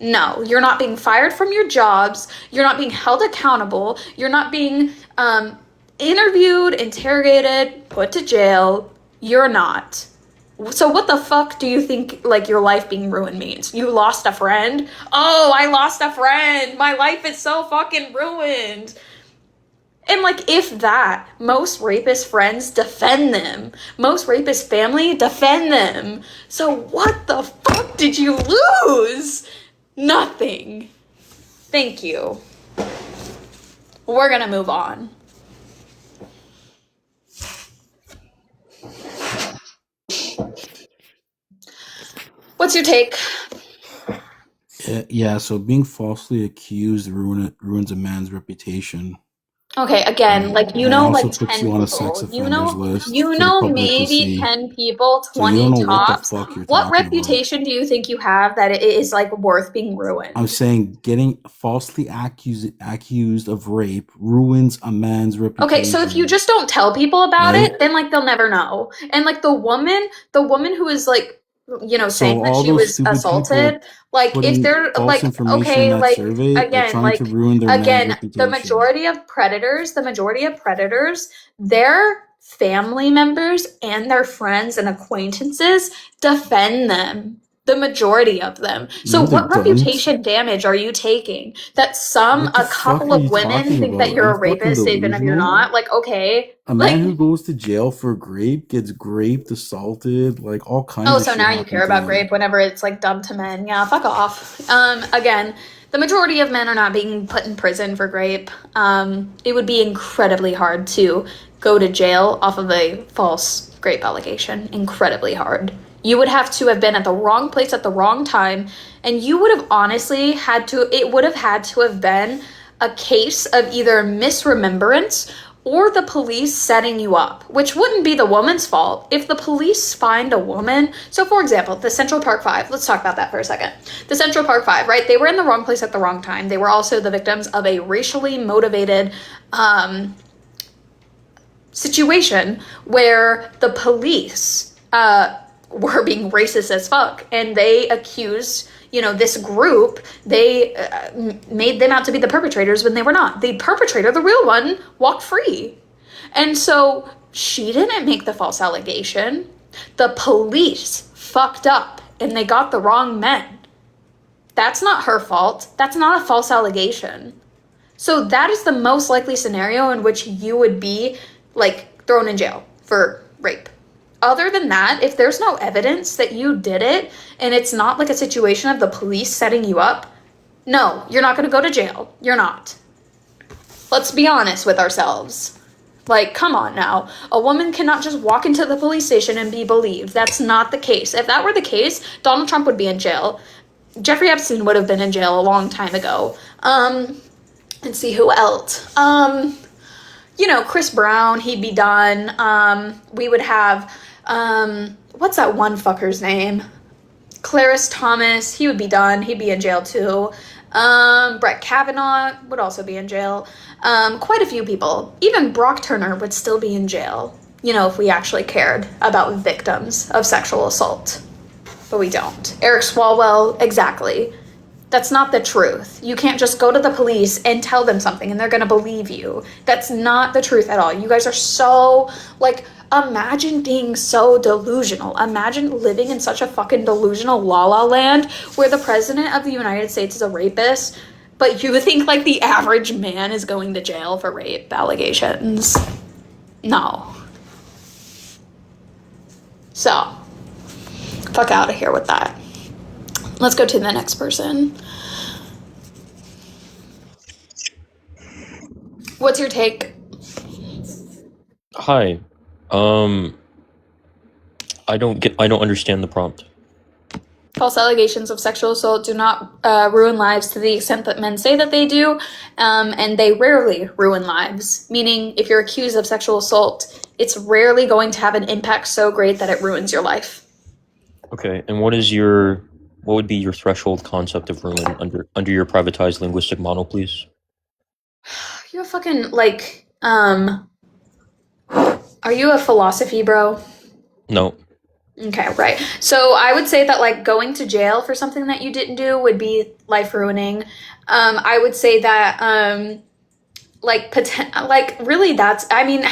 No, you're not being fired from your jobs. You're not being held accountable. You're not being interviewed, interrogated, put to jail. You're not. So what the fuck do you think like your life being ruined means? You lost a friend? Oh, I lost a friend. My life is so fucking ruined. And like, if that, most rapist friends defend them. Most rapist family defend them. So what the fuck did you lose? Nothing. Thank you. We're gonna move on. What's your take? Yeah, so being falsely accused ruins a man's reputation. Okay, again, like, you And know, also like puts 10 you on a sex people. offenders list You for the know, public to maybe see. 10 people, So you 20 don't know what the tops. fuck you're What talking about. reputation do you think you have that it is, like, worth being ruined? I'm saying getting falsely accused of rape ruins a man's reputation. Okay, so if you just don't tell people about it, then, like, they'll never know. And, like, the woman who is, like, you know, So saying that all she those was stupid assaulted, people like, if putting they're, false like, information in okay, that like, survey are again, trying like, to ruin their man's again, reputation. the majority of predators, their family members and their friends and acquaintances defend them. The majority of them. So No, they what don't. reputation damage are you taking? That What the a fuck couple are of you women talking think that about? you're Are a you fucking rapist, even if you're delusional? not? Like, okay. A man Like, who goes to jail for grape gets raped, assaulted, like all kinds oh, of so shit now you happen care to about them. grape whenever it's like dumped to men. Yeah, fuck off. Again, the majority of men are not being put in prison for grape. It would be incredibly hard to go to jail off of a false grape allegation. Incredibly hard. You would have to have been at the wrong place at the wrong time, and you would have honestly it would have had to have been a case of either misremembrance or the police setting you up, which wouldn't be the woman's fault. If the police find a woman, so for example, the Central Park 5, let's talk about that for a second. The Central Park 5, right? They were in the wrong place at the wrong time. They were also the victims of a racially motivated situation where the police were being racist as fuck, and they accused, you know, this group, they made them out to be the perpetrators when they were not. The perpetrator, the real one, walked free. And so she didn't make the false allegation. The police fucked up and they got the wrong men. That's not her fault. That's not a false allegation. So that is the most likely scenario in which you would be, like, thrown in jail for rape. Other than that, if there's no evidence that you did it and it's not like a situation of the police setting you up, no, you're not going to go to jail. You're not. Let's be honest with ourselves. Like, come on now. A woman cannot just walk into the police station and be believed. That's not the case. If that were the case, Donald Trump would be in jail. Jeffrey Epstein would have been in jail a long time ago. Let's see who else. Chris Brown, he'd be done. We would have, what's that one fucker's name? Clarence Thomas, he would be done. He'd be in jail too. Brett Kavanaugh would also be in jail. Quite a few people. Even Brock Turner would still be in jail, if we actually cared about victims of sexual assault. But we don't. Eric Swalwell, exactly. That's not the truth. You can't just go to the police and tell them something and they're gonna believe you. That's not the truth at all. You guys are so, imagine being so delusional. Imagine living in such a fucking delusional la-la land where the president of the United States is a rapist, but you think, the average man is going to jail for rape allegations. No. So, fuck out of here with that. Let's go to the next person. What's your take? Hi. I don't understand the prompt. False allegations of sexual assault do not ruin lives to the extent that men say that they do, and they rarely ruin lives. Meaning, if you're accused of sexual assault, it's rarely going to have an impact so great that it ruins your life. Okay, and what would be your threshold concept of ruin under your privatized linguistic model, please? You're fucking, are you a philosophy bro? No. Okay, right. So I would say that going to jail for something that you didn't do would be life ruining. I would say that really that's, having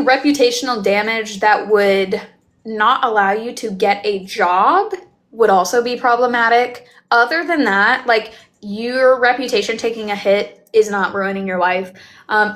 reputational damage that would not allow you to get a job would also be problematic. Other than that, your reputation taking a hit is not ruining your life.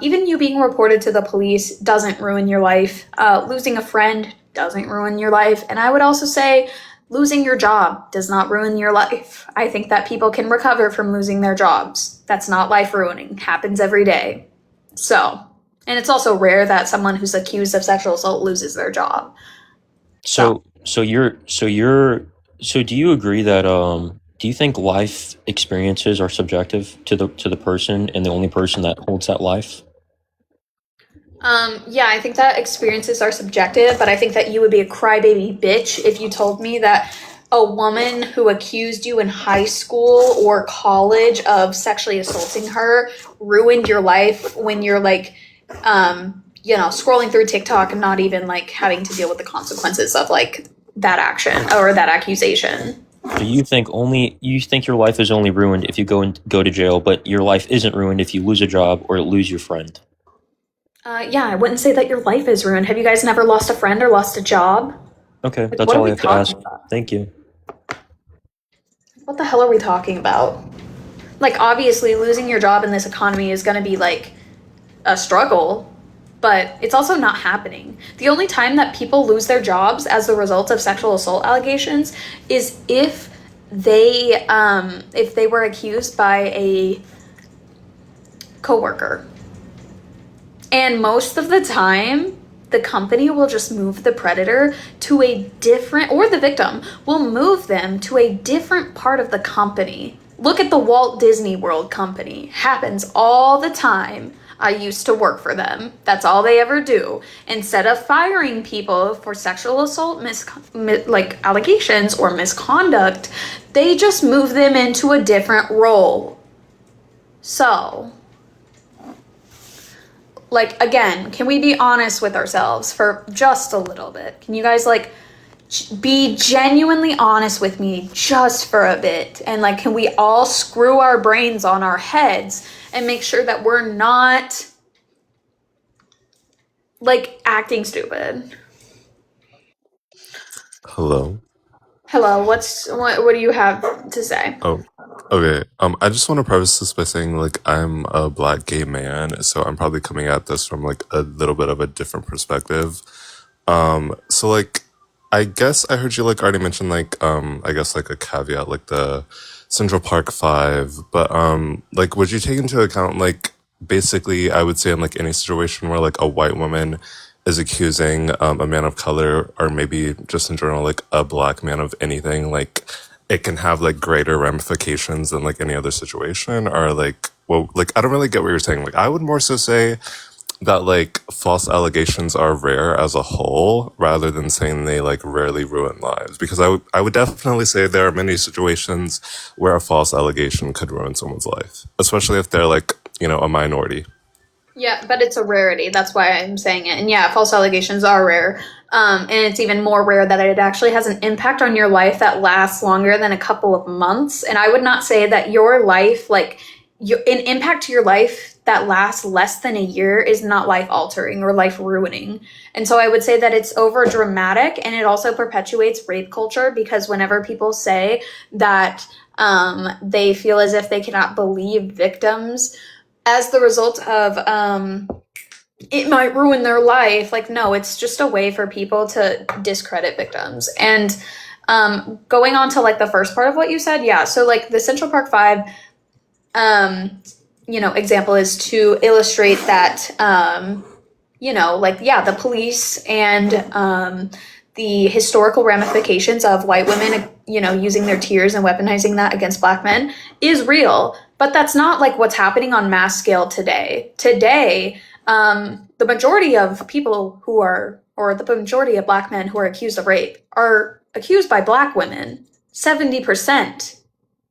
Even you being reported to the police doesn't ruin your life. Losing a friend doesn't ruin your life. And I would also say losing your job does not ruin your life. I think that people can recover from losing their jobs. That's not life ruining. Happens every day. So, and it's also rare that someone who's accused of sexual assault loses their job. So do you agree that do you think life experiences are subjective to the person and the only person that holds that life? Yeah, I think that experiences are subjective, but I think that you would be a crybaby bitch if you told me that a woman who accused you in high school or college of sexually assaulting her ruined your life when you're scrolling through TikTok and not even having to deal with the consequences of that action or that accusation. Do you think your life is only ruined if you go to jail, but your life isn't ruined if you lose a job or lose your friend? Yeah, I wouldn't say that your life is ruined. Have you guys never lost a friend or lost a job? Okay, that's all I have to ask. Thank you. What the hell are we talking about? Obviously, losing your job in this economy is going to be a struggle, but it's also not happening. The only time that people lose their jobs as a result of sexual assault allegations is if they were accused by a coworker. And most of the time, the company will just move the predator to a different, or the victim will move them to a different part of the company. Look at the Walt Disney World company. Happens all the time. I used to work for them. That's all they ever do. Instead of firing people for sexual assault allegations or misconduct, they just move them into a different role. So, again, can we be honest with ourselves for just a little bit? Can you guys be genuinely honest with me just for a bit? And can we all screw our brains on our heads and make sure that we're not acting stupid? Hello. Hello, what do you have to say? Oh, okay. I just want to preface this by saying I'm a black gay man, so I'm probably coming at this from a little bit of a different perspective. So I guess I heard you already mention I guess a caveat the Central Park Five, but would you take into account basically, I would say in like any situation where like a white woman is accusing a man of color, or maybe just in general like a black man of anything, like it can have like greater ramifications than like any other situation. Or like, well, like I don't really get what you're saying. Like I would more so say that like false allegations are rare as a whole, rather than saying they like rarely ruin lives, because I would definitely say there are many situations where a false allegation could ruin someone's life, especially if they're like, you know, a minority. Yeah, but it's a rarity. That's why I'm saying it. And yeah, false allegations are rare. And it's even more rare that it actually has an impact on your life that lasts longer than a couple of months. And I would not say that your life, like an impact to your life that lasts less than a year is not life altering or life ruining. And so I would say that it's over dramatic, and it also perpetuates rape culture, because whenever people say that they feel as if they cannot believe victims as the result of it might ruin their life, like, no, it's just a way for people to discredit victims. And going on to like the first part of what you said, yeah, so like the Central Park Five example is to illustrate that like, yeah, the police and the historical ramifications of white women using their tears and weaponizing that against black men is real. But that's not like what's happening on mass scale today. Today, the majority of people or the majority of black men who are accused of rape are accused by black women, 70%.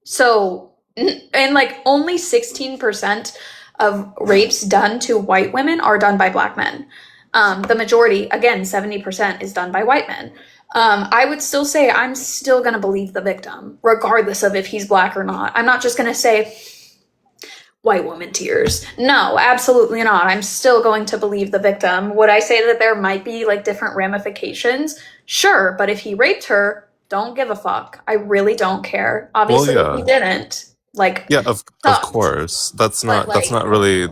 So, and like only 16% of rapes done to white women are done by black men. The majority, again, 70%, is done by white men. I would still say I'm still going to believe the victim, regardless of if he's black or not. I'm not just going to say, white woman tears. No, absolutely not. I'm still going to believe the victim. Would I say that there might be like different ramifications? Sure, but if he raped her, don't give a fuck. I really don't care. Obviously, Well, if he yeah. didn't, like, Yeah, of course. but That's not really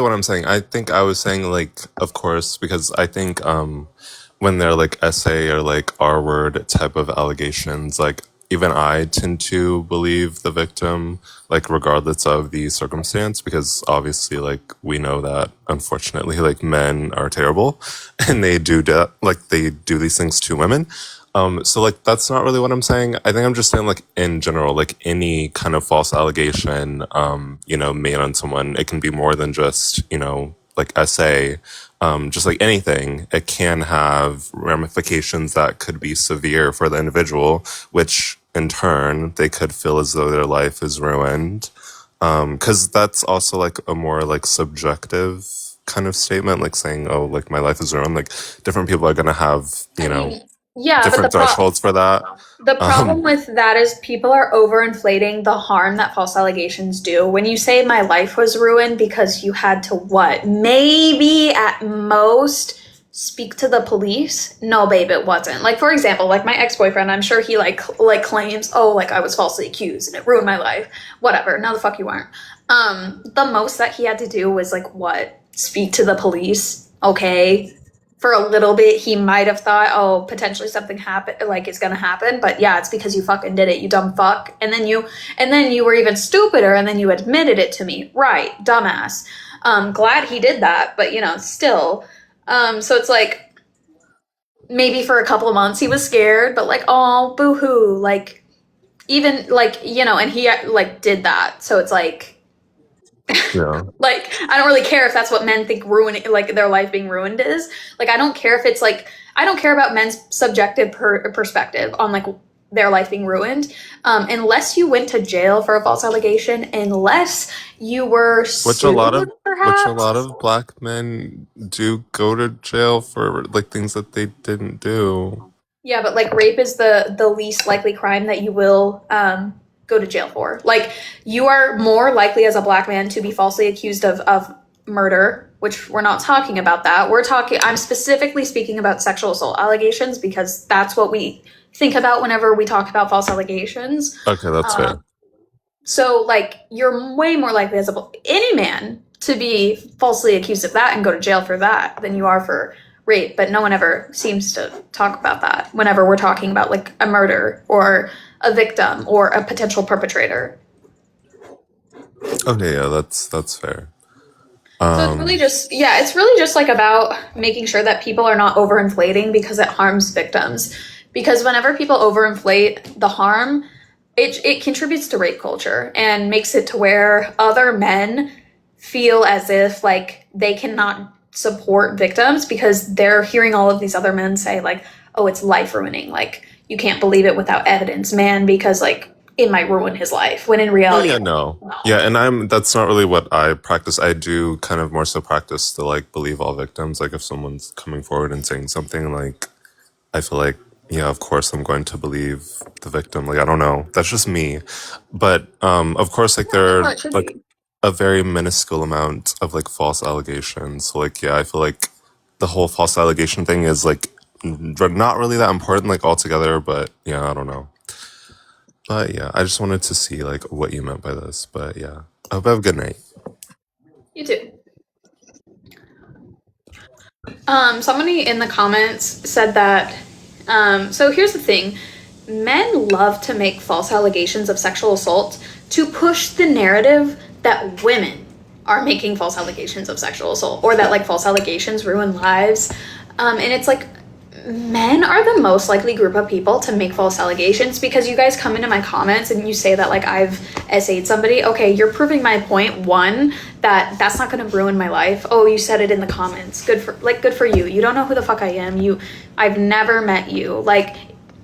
what I'm saying. I think I was saying like of course, because I think when they're like essay or like R word type of allegations, like even I tend to believe the victim, like regardless of the circumstance, because obviously like we know that unfortunately like men are terrible and they do these things to women. So like that's not really what I'm saying. I think I'm just saying like in general, like any kind of false allegation, made on someone, it can be more than just, like essay, just like anything, it can have ramifications that could be severe for the individual, which in turn they could feel as though their life is ruined. Because that's also like a more like subjective kind of statement, like saying, oh, like my life is ruined. Like different people are going to have, yeah, but different thresholds for that. the problem Um, with that is people are overinflating the harm that false allegations do. When you say my life was ruined because you had to what? Maybe at most speak to the police. No, babe, it wasn't. Like, for example, like my ex-boyfriend, I'm sure he like claims, oh, like I was falsely accused and it ruined my life. Whatever. No, the fuck you weren't. The most that he had to do was like what? Speak to the police. Okay. For a little bit, he might have thought, oh, potentially something is gonna happen. But yeah, it's because you fucking did it, you dumb fuck. And then you were even stupider, and then you admitted it to me. Right, dumbass. Glad he did that, but still. So it's like maybe for a couple of months he was scared, but like, oh, boo-hoo. Like, even like, and he like did that. So it's like, yeah. like, I don't really care if that's what men think ruining, like, their life being ruined is. Like, I don't care if it's like, I don't care about men's subjective perspective on like their life being ruined, unless you went to jail for a false allegation, unless you were Which a sued, lot of perhaps. black men do go to jail for like things that they didn't do. Yeah, but like rape is the least likely crime that you will go to jail for. Like, you are more likely as a black man to be falsely accused of murder, which we're not talking about that. I'm specifically speaking about sexual assault allegations, because that's what we think about whenever we talk about false allegations. Okay, that's fair. So like, you're way more likely as any man to be falsely accused of that and go to jail for that than you are for rape. But no one ever seems to talk about that whenever we're talking about like a murder or a victim or a potential perpetrator. Okay, yeah, that's fair. So it's really just, yeah, it's really just like about making sure that people are not overinflating because it harms victims. Because whenever people overinflate the harm, it contributes to rape culture and makes it to where other men feel as if like they cannot support victims because they're hearing all of these other men say like, oh, it's life ruining. Like you can't believe it without evidence, man, because like it might ruin his life. When in Oh reality, yeah, no. Yeah, and that's not really what I practice. I do kind of more so practice to like believe all victims. Like if someone's coming forward and saying something, like I feel like, yeah, of course I'm going to believe the victim. Like I don't know. That's just me. But of course like there how are it should like be. a very minuscule amount of like false allegations. So like yeah, I feel like the whole false allegation thing is like not really that important like altogether, but yeah, I don't know. But yeah, I just wanted to see like what you meant by this. But yeah, I hope you have a good night. You too. Somebody in the comments said that, so here's the thing. Men love to make false allegations of sexual assault to push the narrative that women are making false allegations of sexual assault or that like false allegations ruin lives. And it's like, men are the most likely group of people to make false allegations because you guys come into my comments and you say that like I've essayed somebody. Okay, you're proving my point. One, that that's not going to ruin my life. Oh, you said it in the comments. Good for you. You don't know who the fuck I am. I've never met you. Like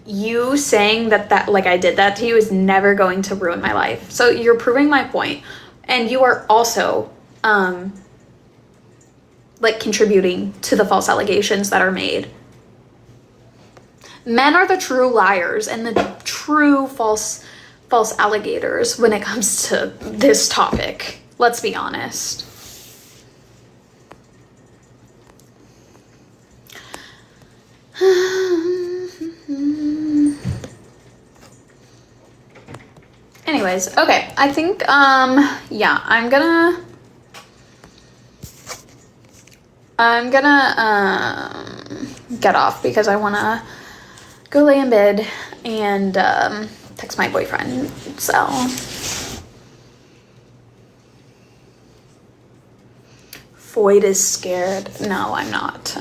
you saying that like I did that to you is never going to ruin my life. So you're proving my point. And you are also like contributing to the false allegations that are made. Men are the true liars and the true false alligators when it comes to this topic. Let's be honest. Anyways, okay. I think yeah, I'm gonna get off because I wanna go lay in bed and text my boyfriend. So Foyd is scared. No, I'm not.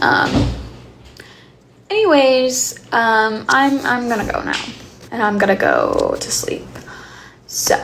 Anyways, I'm gonna go now and I'm gonna go to sleep. So